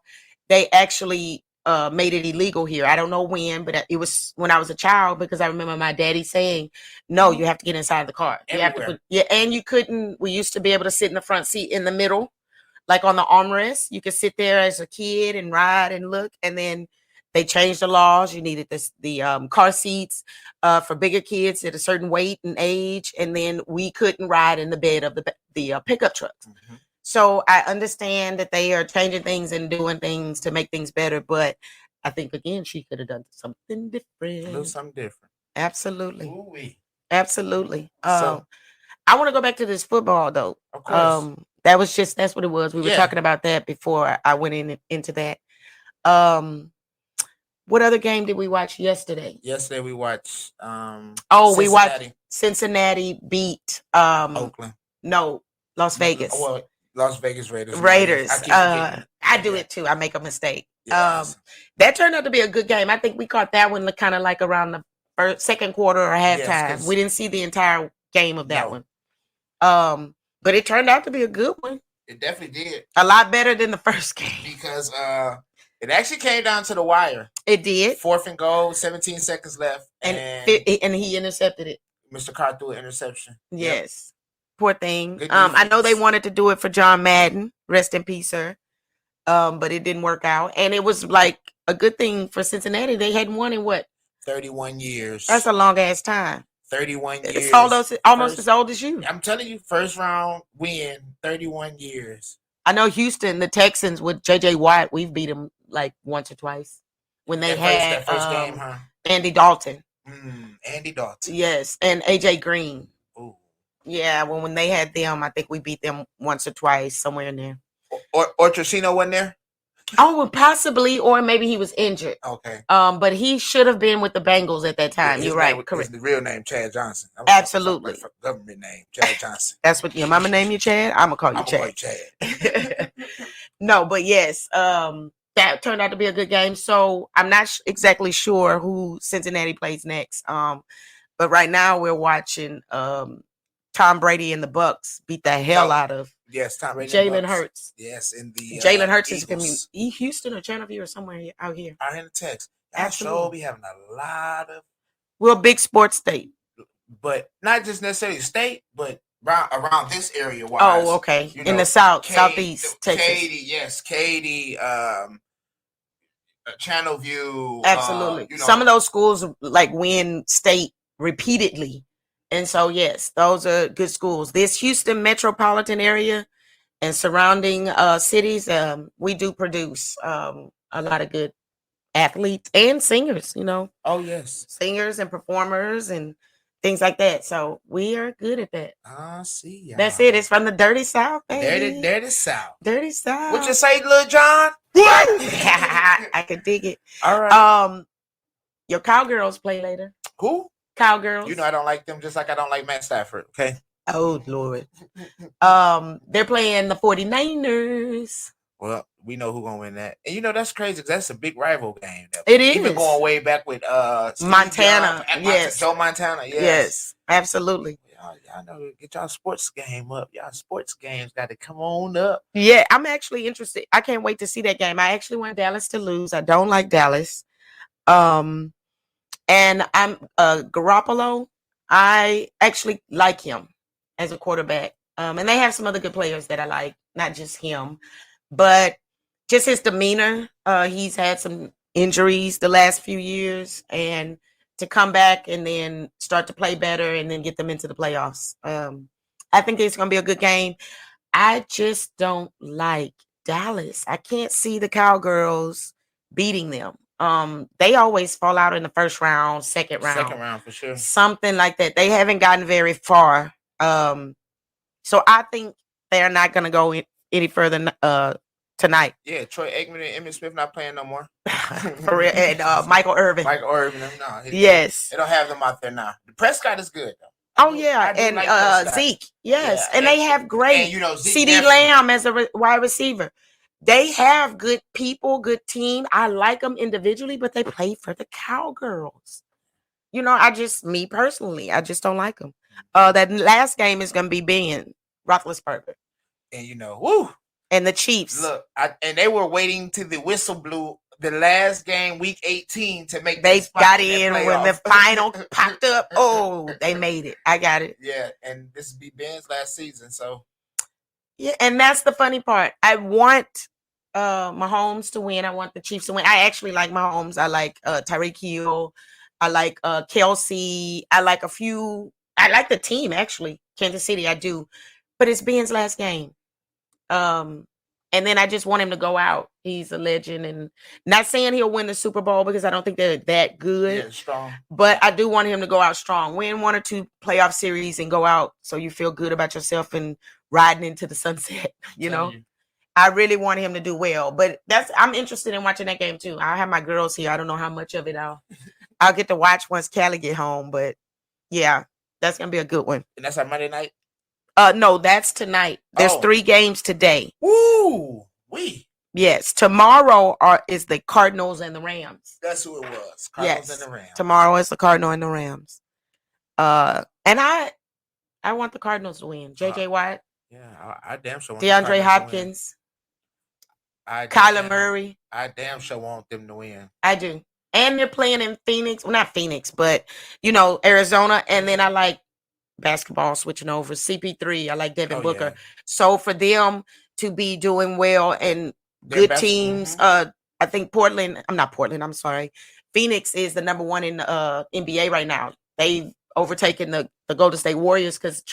Speaker 1: They actually made it illegal here. I don't know when, but it was when I was a child because I remember my daddy saying, "No, you have to get inside the car. You have to and you couldn't." We used to be able to sit in the front seat in the middle, like on the armrest. You could sit there as a kid and ride and look, and then they changed the laws. You needed the car seats for bigger kids at a certain weight and age, and then we couldn't ride in the bed of the pickup trucks. Mm-hmm. So I understand that they are changing things and doing things to make things better, but I think again she could have done something different.
Speaker 2: A little something different.
Speaker 1: Absolutely.
Speaker 2: Ooh-wee.
Speaker 1: Absolutely. I want to go back to this football though.
Speaker 2: Of course.
Speaker 1: That's what it was. We were talking about that before I went into that. What other game did we watch yesterday?
Speaker 2: Yesterday we watched
Speaker 1: we watched Cincinnati beat
Speaker 2: Oakland.
Speaker 1: No, Las Vegas.
Speaker 2: Well, Las Vegas Raiders.
Speaker 1: I do it too. I make a mistake. Yes. That turned out to be a good game. I think we caught that one kind of like around the second quarter or halftime. Yes, we didn't see the entire game of that one. But it turned out to be a good one.
Speaker 2: It definitely did.
Speaker 1: A lot better than the first game.
Speaker 2: Because it actually came down to the wire.
Speaker 1: It did.
Speaker 2: 4th and goal, 17 seconds left.
Speaker 1: And he intercepted it.
Speaker 2: Mr. Carr threw an interception.
Speaker 1: Yes. Yep. Poor thing. I know they wanted to do it for John Madden. Rest in peace, sir. But it didn't work out. And it was like a good thing for Cincinnati. They hadn't won in what?
Speaker 2: 31 years.
Speaker 1: That's a long ass time.
Speaker 2: 31 years.
Speaker 1: It's almost as old as you.
Speaker 2: I'm telling you, first round win, 31 years.
Speaker 1: I know Houston, the Texans with J.J. Watt, we've beat them like once or twice. When they had
Speaker 2: that first game, huh?
Speaker 1: Andy Dalton.
Speaker 2: Andy Dalton.
Speaker 1: Yes, and A.J. Green.
Speaker 2: Ooh.
Speaker 1: Yeah, when they had them, I think we beat them once or twice, somewhere in there.
Speaker 2: Or Tricino wasn't there?
Speaker 1: Oh, well, possibly, or maybe he was injured.
Speaker 2: Okay.
Speaker 1: But he should have been with the Bengals at that time. You're right. Correct.
Speaker 2: The real name, Chad Johnson.
Speaker 1: Absolutely.
Speaker 2: Government name, Chad Johnson.
Speaker 1: That's what your mama named you, Chad? I'm gonna call you Chad. No, but yes, that turned out to be a good game. So I'm not exactly sure who Cincinnati plays next. But right now we're watching Tom Brady and the Bucks beat the hell out of
Speaker 2: Tom Brady,
Speaker 1: Jalen Hurts.
Speaker 2: Yes, in the
Speaker 1: Jalen Hurts is going to be Houston or Channelview or somewhere out here.
Speaker 2: Out here in the Texas. Absolutely, be having a lot of.
Speaker 1: We're a big sports state,
Speaker 2: but not just necessarily state, but around this area.
Speaker 1: Oh, okay. In the south, southeast Texas.
Speaker 2: Katy, Channelview.
Speaker 1: Absolutely. Some of those schools like win state repeatedly. And so, yes, those are good schools. This Houston metropolitan area and surrounding cities, we do produce a lot of good athletes and singers,
Speaker 2: Oh, yes.
Speaker 1: Singers and performers and things like that. So we are good at that.
Speaker 2: I see. Y'all.
Speaker 1: That's it. It's from the dirty South, baby.
Speaker 2: Dirty South.
Speaker 1: Dirty South.
Speaker 2: What you say, Lil John?
Speaker 1: What? I could dig it.
Speaker 2: All right.
Speaker 1: Your Cowgirls play later.
Speaker 2: Who?
Speaker 1: Cowgirls.
Speaker 2: I don't like them just like I don't like Matt Stafford. Okay.
Speaker 1: Oh, Lord. They're playing the 49ers.
Speaker 2: Well, we know who's going to win that. And that's crazy because that's a big rival game.
Speaker 1: It is.
Speaker 2: Even going way back with
Speaker 1: Montana. Yes.
Speaker 2: Joe Montana. Yes.
Speaker 1: Yes, absolutely.
Speaker 2: Y'all know, get y'all sports game up. Y'all sports games got to come on up.
Speaker 1: Yeah, I'm actually interested. I can't wait to see that game. I actually want Dallas to lose. I don't like Dallas. And I'm Garoppolo. I actually like him as a quarterback. And they have some other good players that I like, not just him, but just his demeanor. He's had some injuries the last few years, and to come back and then start to play better and then get them into the playoffs. I think it's going to be a good game. I just don't like Dallas. I can't see the Cowgirls beating them. They always fall out in the first round, second round
Speaker 2: for sure.
Speaker 1: something like that. They haven't gotten very far. So I think they're not going to go any further tonight.
Speaker 2: Yeah, Troy Aikman and Emmitt Smith not playing no more.
Speaker 1: For real. And Michael Irvin.
Speaker 2: Michael Irvin, no.
Speaker 1: Yes.
Speaker 2: They don't have them out there now. The Prescott is good though.
Speaker 1: Oh yeah, and
Speaker 2: like
Speaker 1: Zeke, yes,
Speaker 2: Yeah,
Speaker 1: and they have great.
Speaker 2: And Zeke
Speaker 1: CD Lamb as a wide receiver. They have good people, good team. I like them individually, but they play for the Cowgirls. Me personally, I just don't like them. That last game is going to be Ben Roethlisberger,
Speaker 2: and woo,
Speaker 1: and the Chiefs.
Speaker 2: Look, and they were waiting till the whistle blew. The last game, week 18, to make.
Speaker 1: They got in when the final popped up. Oh, they made it. I got it.
Speaker 2: Yeah, and this will be Ben's last season, so.
Speaker 1: Yeah, and that's the funny part. I want Mahomes to win. I want the Chiefs to win. I actually like Mahomes. I like Tyreek Hill. I like Kelsey. I like a few. I like the team, actually. Kansas City, I do. But it's Ben's last game. And then I just want him to go out. He's a legend. And not saying he'll win the Super Bowl because I don't think they're that good.
Speaker 2: Yeah, strong.
Speaker 1: But I do want him to go out strong. Win 1 or 2 playoff series and go out so you feel good about yourself and riding into the sunset, I really want him to do well. But I'm interested in watching that game too. I have my girls here. I don't know how much of it I'll get to watch once Callie get home. But yeah, that's gonna be a good one.
Speaker 2: And that's on Monday night?
Speaker 1: No, that's tonight. There's 3 games today.
Speaker 2: Woo!
Speaker 1: Yes, tomorrow is the Cardinals and the Rams.
Speaker 2: That's who it was. Cardinals and the Rams.
Speaker 1: Tomorrow is the Cardinals and the Rams. And I want the Cardinals to win. JJ Watt.
Speaker 2: Yeah, I damn sure want
Speaker 1: DeAndre Hopkins. Kyler Murray.
Speaker 2: I damn sure want them to win.
Speaker 1: I do. And they're playing in Phoenix. Well, not Phoenix, but, Arizona. And then I like basketball switching over. CP3. I like Devin Booker. Yeah. So for them to be doing well and good teams, I think I'm sorry. Phoenix is the number 1 in NBA right now. They've overtaken the Golden State Warriors because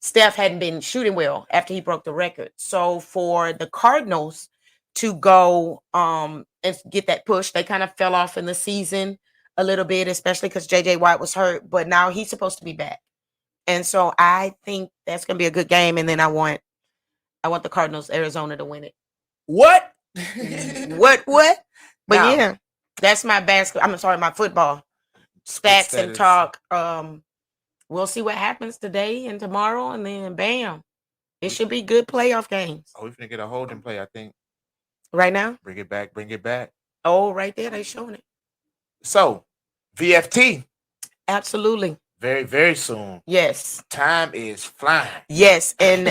Speaker 1: Steph hadn't been shooting well after he broke the record. So for the Cardinals to go and get that push, they kind of fell off in the season a little bit, especially because JJ Watt was hurt, but now he's supposed to be back. And so I think that's going to be a good game. And then I want the Cardinals, Arizona, to win it.
Speaker 2: What?
Speaker 1: What? But yeah, that's my my football stats and talk. We'll see what happens today and tomorrow, and then bam, it should be good playoff games.
Speaker 2: Oh, we're gonna get a holding play, I think.
Speaker 1: Right now?
Speaker 2: Bring it back.
Speaker 1: Oh, right there, they showing it.
Speaker 2: So, VFT.
Speaker 1: Absolutely.
Speaker 2: Very, very soon.
Speaker 1: Yes.
Speaker 2: Time is flying.
Speaker 1: Yes, and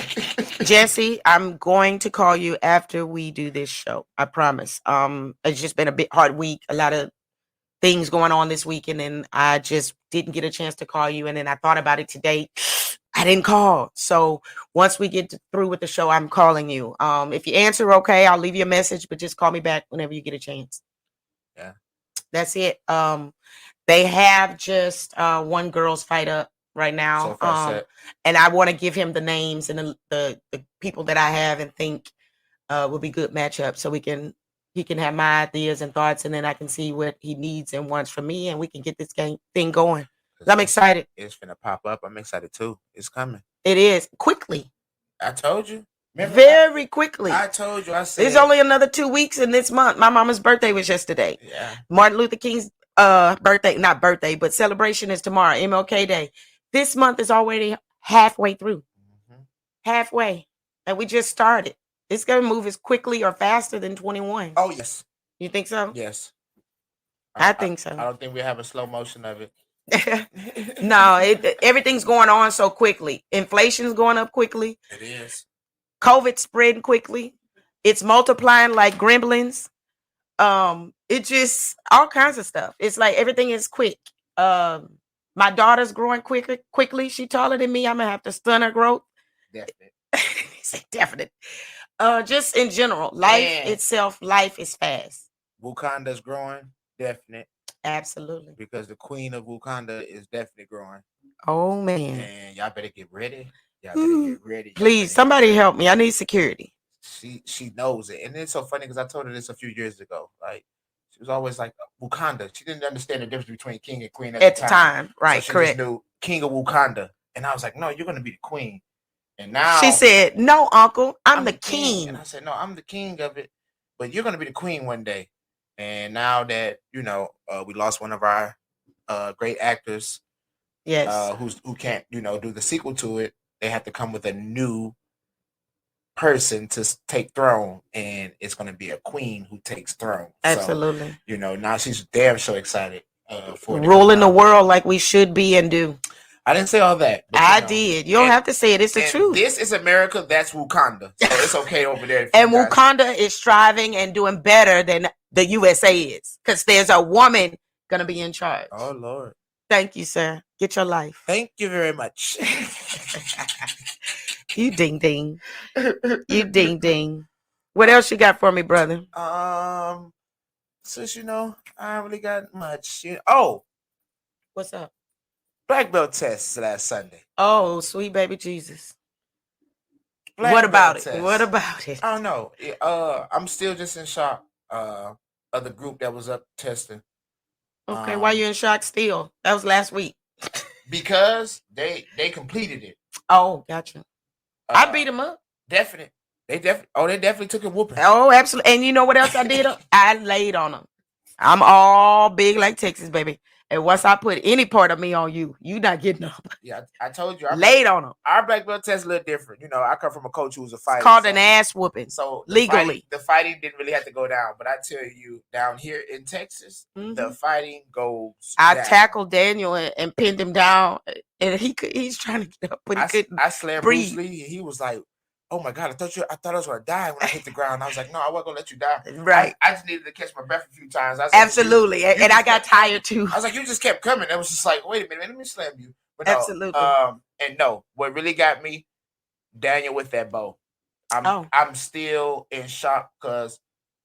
Speaker 1: Jesse, I'm going to call you after we do this show. I promise. It's just been a bit hard week. A lot of things going on this weekend, and I just didn't get a chance to call you. And then I thought about it today. I didn't call. So once we get through with the show, I'm calling you. If you answer, okay, I'll leave you a message, but just call me back whenever you get a chance.
Speaker 2: Yeah. That's
Speaker 1: it. They have just one girls fight up right now.
Speaker 2: So
Speaker 1: and I want to give him the names and the people that I have and think will be good matchups so he can have my ideas and thoughts, and then I can see what he needs and wants from me, and we can get this thing going. I'm excited.
Speaker 2: It's gonna pop up. I'm excited too. It's coming.
Speaker 1: It is quickly.
Speaker 2: I told you.
Speaker 1: Remember, very quickly.
Speaker 2: I told you. I said
Speaker 1: there's only another 2 weeks in this month. My mama's birthday was yesterday.
Speaker 2: Yeah.
Speaker 1: Martin Luther King's not birthday, but celebration is tomorrow. MLK Day. This month is already halfway through. Mm-hmm. Halfway, and we just started. It's gonna move as quickly or faster than 21.
Speaker 2: Oh yes.
Speaker 1: You think so?
Speaker 2: Yes.
Speaker 1: I think so.
Speaker 2: I don't think we have a slow motion of it.
Speaker 1: No, everything's going on so quickly. Inflation's going up quickly.
Speaker 2: It is.
Speaker 1: COVID spreading quickly. It's multiplying like gremlins. It just all kinds of stuff. It's like everything is quick. My daughter's growing quickly. She taller than me. I'm gonna have to stun her growth.
Speaker 2: Definite.
Speaker 1: Definite. Just in general, life itself, life is fast.
Speaker 2: Wakanda's growing. Definite.
Speaker 1: Absolutely.
Speaker 2: because the queen of Wakanda is definitely growing.
Speaker 1: Oh man.
Speaker 2: And y'all better get ready. Y'all
Speaker 1: Ooh.
Speaker 2: better get ready. Y'all
Speaker 1: Please,
Speaker 2: better get
Speaker 1: somebody
Speaker 2: ready.
Speaker 1: help me. I need security.
Speaker 2: She knows it. And it's so funny because I told her this a few years ago. Like, she was always like Wakanda. She didn't understand the difference between king and queen
Speaker 1: At the time.
Speaker 2: So
Speaker 1: Right,
Speaker 2: she
Speaker 1: correct.
Speaker 2: just knew king of Wakanda. And I was like, no, you're gonna be the queen. And now
Speaker 1: She said, no, uncle, I'm the king.
Speaker 2: And I said, no, I'm the king of it, but you're gonna be the queen one day. And now that we lost one of our great actors,
Speaker 1: Yes.
Speaker 2: who can't do the sequel to it, they have to come with a new person to take throne, and it's gonna be a queen who takes throne.
Speaker 1: Absolutely.
Speaker 2: So, now she's damn so excited for it to
Speaker 1: Ruling
Speaker 2: come
Speaker 1: the
Speaker 2: out.
Speaker 1: world like we should be and do.
Speaker 2: I didn't say all that. But,
Speaker 1: I did. You don't have to say it. It's the
Speaker 2: and
Speaker 1: truth.
Speaker 2: This is America. That's Wakanda. So it's okay over there.
Speaker 1: And Wakanda is striving and doing better than the USA is, because there's a woman gonna be in charge.
Speaker 2: Oh Lord.
Speaker 1: Thank you, sir. Get your life.
Speaker 2: Thank you very much.
Speaker 1: You ding ding. You ding ding. What else you got for me, brother?
Speaker 2: Sis, I don't really got much. Oh,
Speaker 1: What's up?
Speaker 2: black belt test last Sunday.
Speaker 1: Oh, sweet baby Jesus.
Speaker 2: Black
Speaker 1: What
Speaker 2: belt
Speaker 1: about it?
Speaker 2: test.
Speaker 1: What about it?
Speaker 2: I don't know. I'm still just in shock of the group that was up testing.
Speaker 1: Okay, why you in shock still? That was last week.
Speaker 2: Because they completed it.
Speaker 1: Oh, gotcha. I beat them up.
Speaker 2: Definite. They definitely took a whooping.
Speaker 1: Oh, absolutely. And you know what else I did? I laid on them. I'm all big like Texas, baby. And once I put any part of me on you, you not getting up.
Speaker 2: Yeah, I told you.
Speaker 1: Laid on them.
Speaker 2: Our black belt test is a little different. I come from a coach who was a fighter.
Speaker 1: It's called an ass whooping.
Speaker 2: So
Speaker 1: legally,
Speaker 2: the fighting didn't really have to go down. But I tell you, down here in Texas, the fighting goes
Speaker 1: I
Speaker 2: down.
Speaker 1: tackled Daniel and pinned him down, and he's trying to get up, but he couldn't.
Speaker 2: I slammed
Speaker 1: breathe.
Speaker 2: Bruce Lee. He was like, "Oh my God, I thought I was gonna die when I hit the ground." I was like, "No, I wasn't gonna let you die."
Speaker 1: Right.
Speaker 2: I just needed to catch my breath a few times. I was
Speaker 1: Absolutely,
Speaker 2: like,
Speaker 1: and I got tired too.
Speaker 2: I was like, "You just kept coming." It was just like, "Wait a minute, let me slam you." But no,
Speaker 1: absolutely.
Speaker 2: And no, what really got me, Daniel with that bow. I'm still in shock because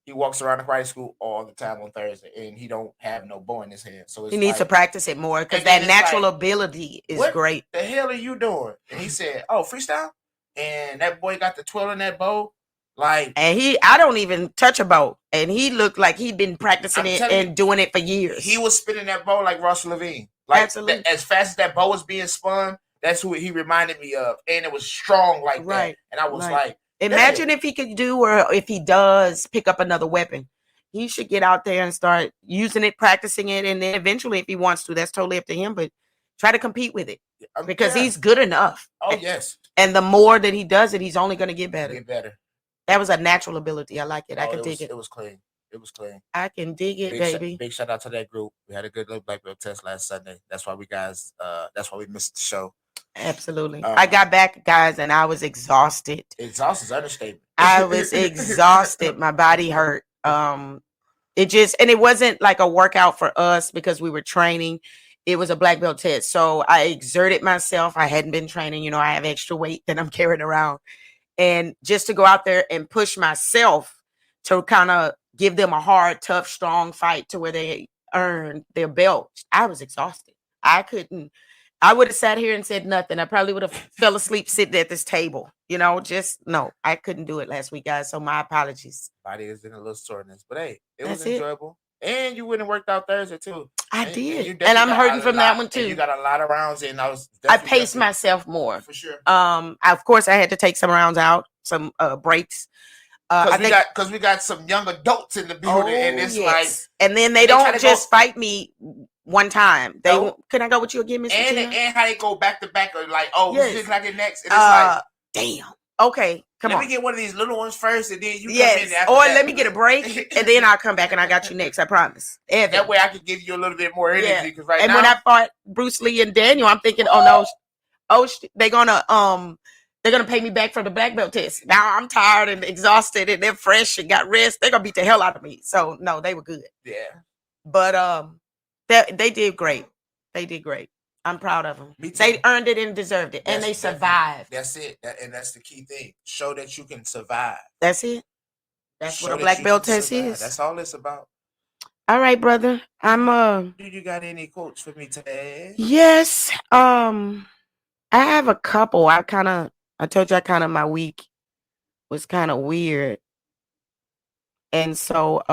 Speaker 2: he walks around the karate school all the time on Thursday, and he don't have no bow in his hand. So
Speaker 1: he needs to practice it more because that natural ability is great.
Speaker 2: What the hell are you doing? And he said, "Oh, freestyle." And that boy got the twirl in that bow. And
Speaker 1: I don't even touch a bow. And he looked like he'd been practicing it and doing it for years.
Speaker 2: He was spinning that bow like Ross Levine. Absolutely. As fast as that bow was being spun, that's who he reminded me of. And it was strong like that. And I was like,
Speaker 1: imagine if he could do, or if he does pick up another weapon. He should get out there and start using it, practicing it. And then eventually, if he wants to, that's totally up to him. But try to compete with it because he's good enough.
Speaker 2: Oh, yes.
Speaker 1: And the more that he does it, he's only going to get better.
Speaker 2: Get better.
Speaker 1: That was a natural ability. I like it. I can dig it.
Speaker 2: It was clean. It was clean.
Speaker 1: I can dig it, baby.
Speaker 2: Big shout out to that group. We had a good little black belt test last Sunday. That's why we missed the show.
Speaker 1: Absolutely. I got back, guys, and I was exhausted.
Speaker 2: Exhausted is an understatement.
Speaker 1: I was exhausted. My body hurt. It wasn't like a workout for us because we were training. It was a black belt test. So I exerted myself. I hadn't been training. I have extra weight that I'm carrying around. And just to go out there and push myself to kind of give them a hard, tough, strong fight to where they earned their belt, I was exhausted. I would have sat here and said nothing. I probably would have fell asleep sitting at this table. No, I couldn't do it last week, guys. So my apologies.
Speaker 2: Body is in a little soreness, but hey, it was enjoyable. And you went and worked out Thursday too.
Speaker 1: I did, and I'm hurting from that one too.
Speaker 2: You got a lot of rounds in.
Speaker 1: I paced myself more
Speaker 2: for sure.
Speaker 1: Of course, I had to take some rounds out, some breaks.
Speaker 2: Because we got some young adults in the building, and it's
Speaker 1: and then they don't just fight me one time. Can I go with you again, Mr.
Speaker 2: And how they go back to back, or who's like it next? And it's
Speaker 1: damn. Okay, come on.
Speaker 2: Let me get one of these little ones first, and then you come in
Speaker 1: after that. Let me get a break, and then I'll come back and I got you next. I promise.
Speaker 2: Evan. That way I can give you a little bit more energy. Because now,
Speaker 1: when I fought Bruce Lee and Daniel, I'm thinking, they're gonna pay me back for the black belt test. Now I'm tired and exhausted, and they're fresh and got rest. They're gonna beat the hell out of me. So no, they were good.
Speaker 2: Yeah,
Speaker 1: but they did great. They did great. I'm proud of them. They earned it and deserved it, and they survived.
Speaker 2: That's it, and that's the key thing. Show that you can survive.
Speaker 1: That's it. That's what a black belt test is.
Speaker 2: That's all it's about.
Speaker 1: All right, brother.
Speaker 2: Do you got any quotes for me today?
Speaker 1: Yes. I have a couple. I told you my week was kind of weird. And so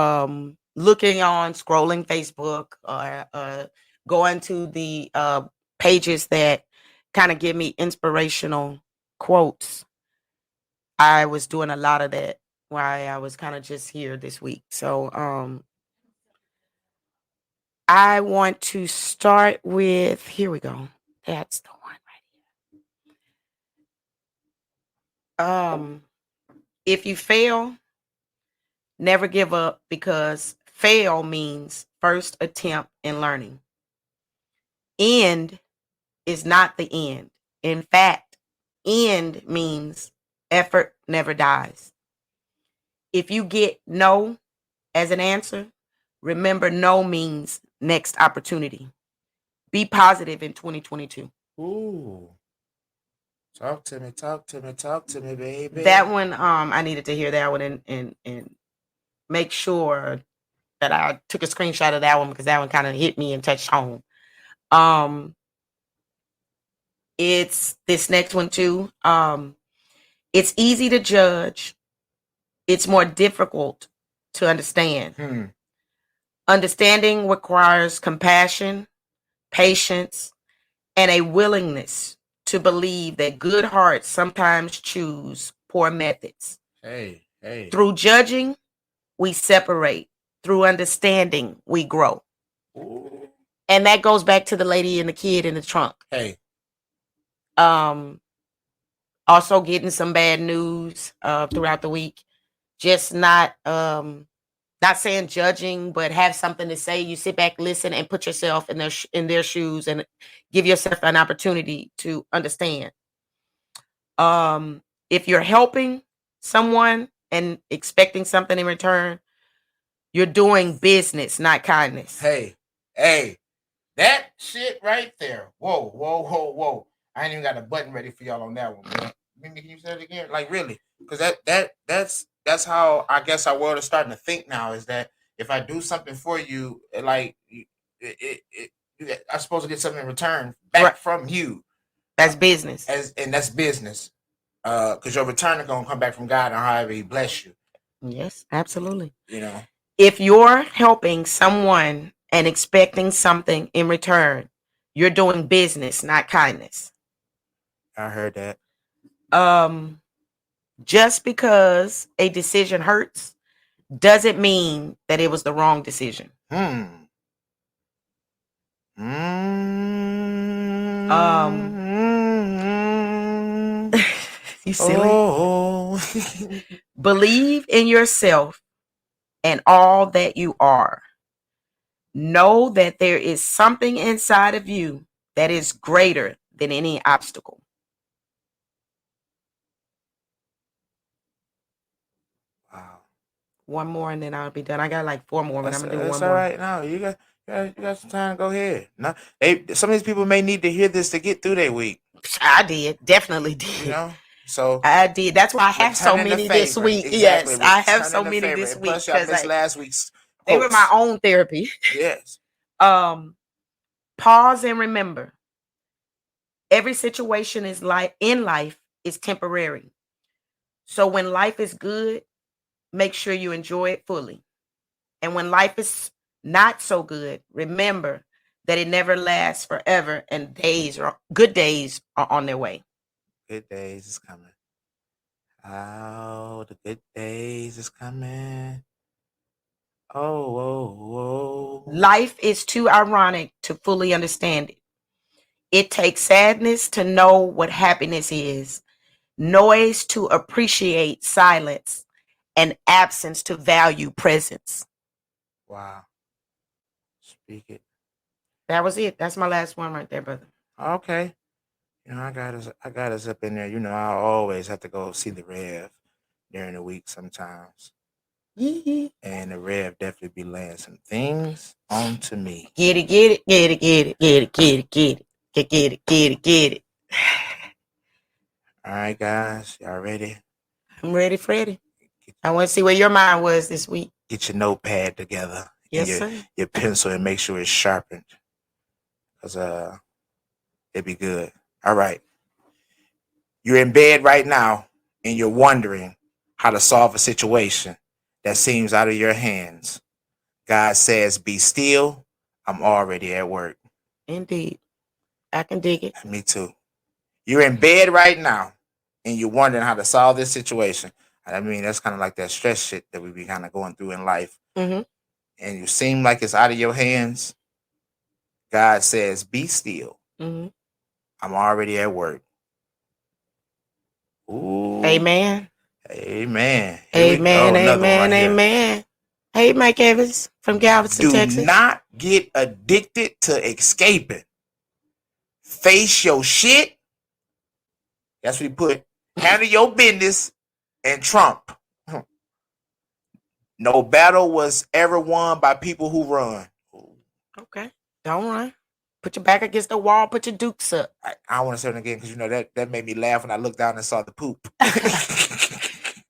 Speaker 1: looking on scrolling Facebook or going to the pages that kind of give me inspirational quotes. I was doing a lot of that while I was kind of just here this week. So I want to start with, here we go. That's the one right here. If you fail, never give up, because fail means first attempt in learning. End is not the end. In fact, end means effort never dies. If you get no as an answer, remember no means next opportunity. Be positive in 2022.
Speaker 2: Ooh. Talk to me, baby.
Speaker 1: That one, I needed to hear that one and make sure that I took a screenshot of that one, because that one kind of hit me and touched home. It's this next one too. It's easy to judge. It's more difficult to understand. Understanding requires compassion, patience, and a willingness to believe that good hearts sometimes choose poor methods.
Speaker 2: Hey.
Speaker 1: Through judging, we separate. Through understanding, we grow.
Speaker 2: Ooh.
Speaker 1: And that goes back to the lady and the kid in the trunk.
Speaker 2: Hey.
Speaker 1: Also getting some bad news throughout the week. Just not saying judging, but have something to say. You sit back, listen, and put yourself in their shoes, and give yourself an opportunity to understand. If you're helping someone and expecting something in return, you're doing business, not kindness.
Speaker 2: Hey, that shit right there. Whoa. I ain't even got a button ready for y'all on that one, man. Can you say it again? Like, really? Because that's how I guess our world is starting to think now, is that if I do something for you, like, I'm supposed to get something in return back from you.
Speaker 1: That's business.
Speaker 2: And that's business. Because your return is going to come back from God, and however He bless you.
Speaker 1: Yes, absolutely.
Speaker 2: You know,
Speaker 1: if you're helping someone and expecting something in return, you're doing business, not kindness.
Speaker 2: I heard that.
Speaker 1: Just because a decision hurts doesn't mean that it was the wrong decision. You silly.
Speaker 2: Oh.
Speaker 1: Believe in yourself and all that you are. Know that there is something inside of you that is greater than any obstacle.
Speaker 2: Wow.
Speaker 1: One more and then I'll be done. I got like 4 more, but I'm gonna do one more.
Speaker 2: That's all right. No, you got some time. Go ahead. No, some of these people may need to hear this to get through their week.
Speaker 1: I did, definitely did.
Speaker 2: You know, so
Speaker 1: I did. That's why I have so many this week.
Speaker 2: Exactly.
Speaker 1: Yes, I have so many this week
Speaker 2: because last week's
Speaker 1: they were my own therapy.
Speaker 2: Yes.
Speaker 1: Pause and remember. Every situation in life is temporary. So when life is good, make sure you enjoy it fully. And when life is not so good, remember that it never lasts forever, and good days are on their way.
Speaker 2: Good days is coming. Oh, the good days is coming. Oh.
Speaker 1: Life is too ironic to fully understand it. It takes sadness to know what happiness is, noise to appreciate silence, and absence to value presence.
Speaker 2: Wow. Speak it.
Speaker 1: That was it. That's my last one right there, brother.
Speaker 2: Okay. You know, I got us up in there. You know, I always have to go see the Rev during the week sometimes. And the Rev definitely be laying some things onto me.
Speaker 1: Get it.
Speaker 2: All right, guys. Y'all ready?
Speaker 1: I'm ready, Freddie. I want to see where your mind was this week.
Speaker 2: Get your notepad together
Speaker 1: Yes,
Speaker 2: your,
Speaker 1: sir.
Speaker 2: your pencil and make sure it's sharpened. Because it'd be good. All right. You're in bed right now and you're wondering how to solve a situation that seems out of your hands. God says, be still. I'm already at work.
Speaker 1: Indeed. I can dig it.
Speaker 2: Me too. You're in bed right now and you're wondering how to solve this situation. I mean, that's kind of like that stress shit that we be kind of going through in life.
Speaker 1: Mm-hmm.
Speaker 2: And you seem like it's out of your hands. God says, be still.
Speaker 1: Mm-hmm.
Speaker 2: I'm already at work. Ooh.
Speaker 1: Amen.
Speaker 2: Amen.
Speaker 1: Amen.
Speaker 2: Another one
Speaker 1: Amen.
Speaker 2: right here.
Speaker 1: Amen. Hey, Mike Evans from Galveston,
Speaker 2: Do
Speaker 1: Texas.
Speaker 2: not get addicted to escaping. Face your shit. That's what he put. Handle your business and Trump. No battle was ever won by people who run.
Speaker 1: Okay. Don't run. Put your back against the wall. Put your dukes up.
Speaker 2: I want to say it again because you know that made me laugh when I looked down and saw the poop.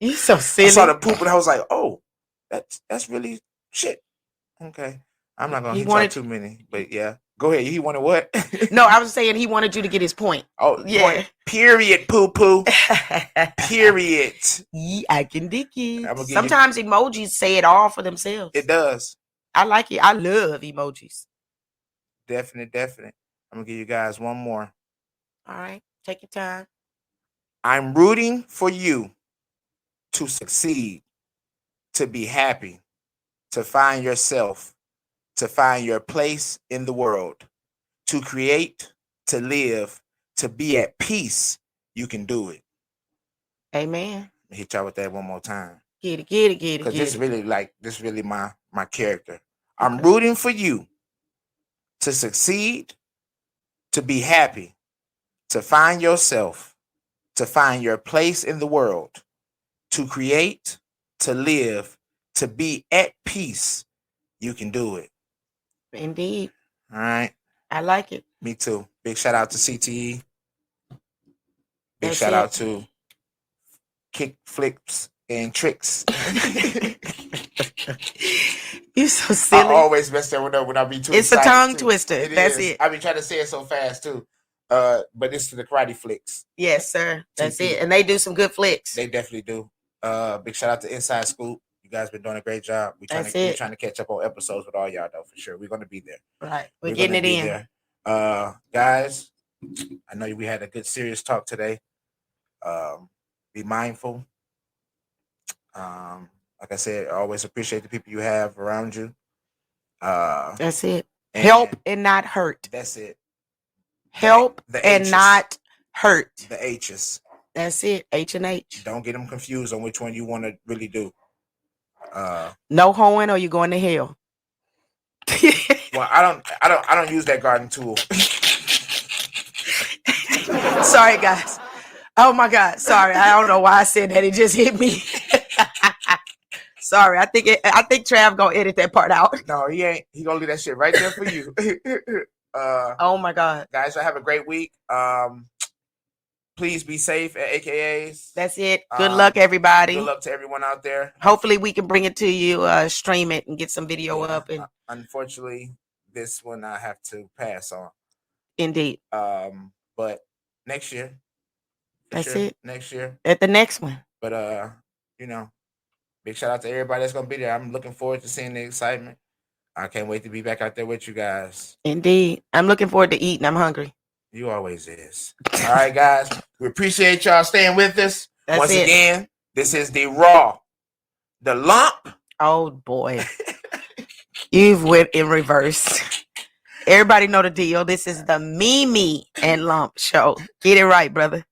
Speaker 1: You so silly.
Speaker 2: I saw the poop and I was like, oh, that's really shit. Okay. I'm not gonna hit y'all too many, but yeah. Go ahead. He wanted what?
Speaker 1: No, I was saying he wanted you to get his point.
Speaker 2: Oh,
Speaker 1: yeah.
Speaker 2: Point. Period, poo-poo. Period.
Speaker 1: Yeah, I can dig it.
Speaker 2: I'ma give
Speaker 1: Sometimes emojis say it all for themselves.
Speaker 2: It does.
Speaker 1: I like it. I love emojis.
Speaker 2: Definite. I'm gonna give you guys one more.
Speaker 1: All right. Take your time.
Speaker 2: I'm rooting for you to succeed, to be happy, to find yourself, to find your place in the world, to create, to live, to be at peace. You can do it.
Speaker 1: Amen.
Speaker 2: Hit y'all with that one more time.
Speaker 1: Get it.
Speaker 2: Because this is really my character. I'm rooting for you to succeed, to be happy, to find yourself, to find your place in the world, to create, to live, to be at peace. You can do it.
Speaker 1: Indeed.
Speaker 2: All right.
Speaker 1: I like it.
Speaker 2: Me too. Big shout out to CTE. Big
Speaker 1: That's
Speaker 2: shout
Speaker 1: it.
Speaker 2: out to Kick Flips and Tricks.
Speaker 1: You so silly.
Speaker 2: I always mess that one up when I be too
Speaker 1: It's a
Speaker 2: excited
Speaker 1: tongue
Speaker 2: too.
Speaker 1: twister. That's
Speaker 2: is.
Speaker 1: it.
Speaker 2: I be trying to say it so fast too. But it's to the Karate Flicks.
Speaker 1: Yes, sir. That's
Speaker 2: TP.
Speaker 1: it. And they do some good flicks.
Speaker 2: They definitely do. Big shout out to Inside Scoop. You guys been doing a great job. We're trying to catch up on episodes with all y'all though, for sure. We're gonna be there.
Speaker 1: Right. We're getting it in.
Speaker 2: There. Guys, I know we had a good serious talk today. Be mindful. Like I said, I always appreciate the people you have around you.
Speaker 1: That's it. Help and not hurt.
Speaker 2: That's it.
Speaker 1: Help
Speaker 2: the
Speaker 1: and
Speaker 2: H's.
Speaker 1: not hurt.
Speaker 2: The H's.
Speaker 1: That's it. H and H.
Speaker 2: Don't get them confused on which one you want to really do.
Speaker 1: No hoeing or you going to hell.
Speaker 2: Well, I don't use that garden tool.
Speaker 1: Sorry, guys. Oh my God. Sorry. I don't know why I said that. It just hit me. Sorry. I think Trav gonna edit that part out.
Speaker 2: No, he ain't. He gonna leave that shit right there for you.
Speaker 1: Oh my God.
Speaker 2: Guys, y'all have a great week. Please be safe at AKAs.
Speaker 1: That's it. Good luck, everybody.
Speaker 2: Good luck to everyone out there.
Speaker 1: Hopefully we can bring it to you, stream it and get some video up. And
Speaker 2: unfortunately, this one I have to pass on.
Speaker 1: Indeed.
Speaker 2: But next year.
Speaker 1: That's it.
Speaker 2: Next year.
Speaker 1: At the next one.
Speaker 2: But big shout out to everybody that's gonna be there. I'm looking forward to seeing the excitement. I can't wait to be back out there with you guys.
Speaker 1: Indeed. I'm looking forward to eating. I'm hungry.
Speaker 2: You always is. All right, guys. We appreciate y'all staying with us. Once again, this is the Raw. The Lump.
Speaker 1: Oh boy. You've went in reverse. Everybody know the deal. This is the Mimi and Lump show. Get it right, brother.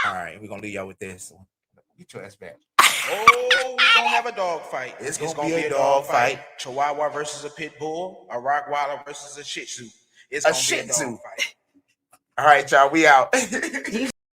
Speaker 2: All right, we're gonna leave y'all with this. Get your ass back.
Speaker 4: Oh, we're gonna have a dog fight.
Speaker 2: It's gonna be a dog fight.
Speaker 4: Chihuahua versus a pit bull, a Rottweiler versus a Shih Tzu. It's
Speaker 2: a
Speaker 4: gonna
Speaker 2: Shih
Speaker 4: be a
Speaker 2: Tzu
Speaker 4: dog fight.
Speaker 2: All right, y'all. We out.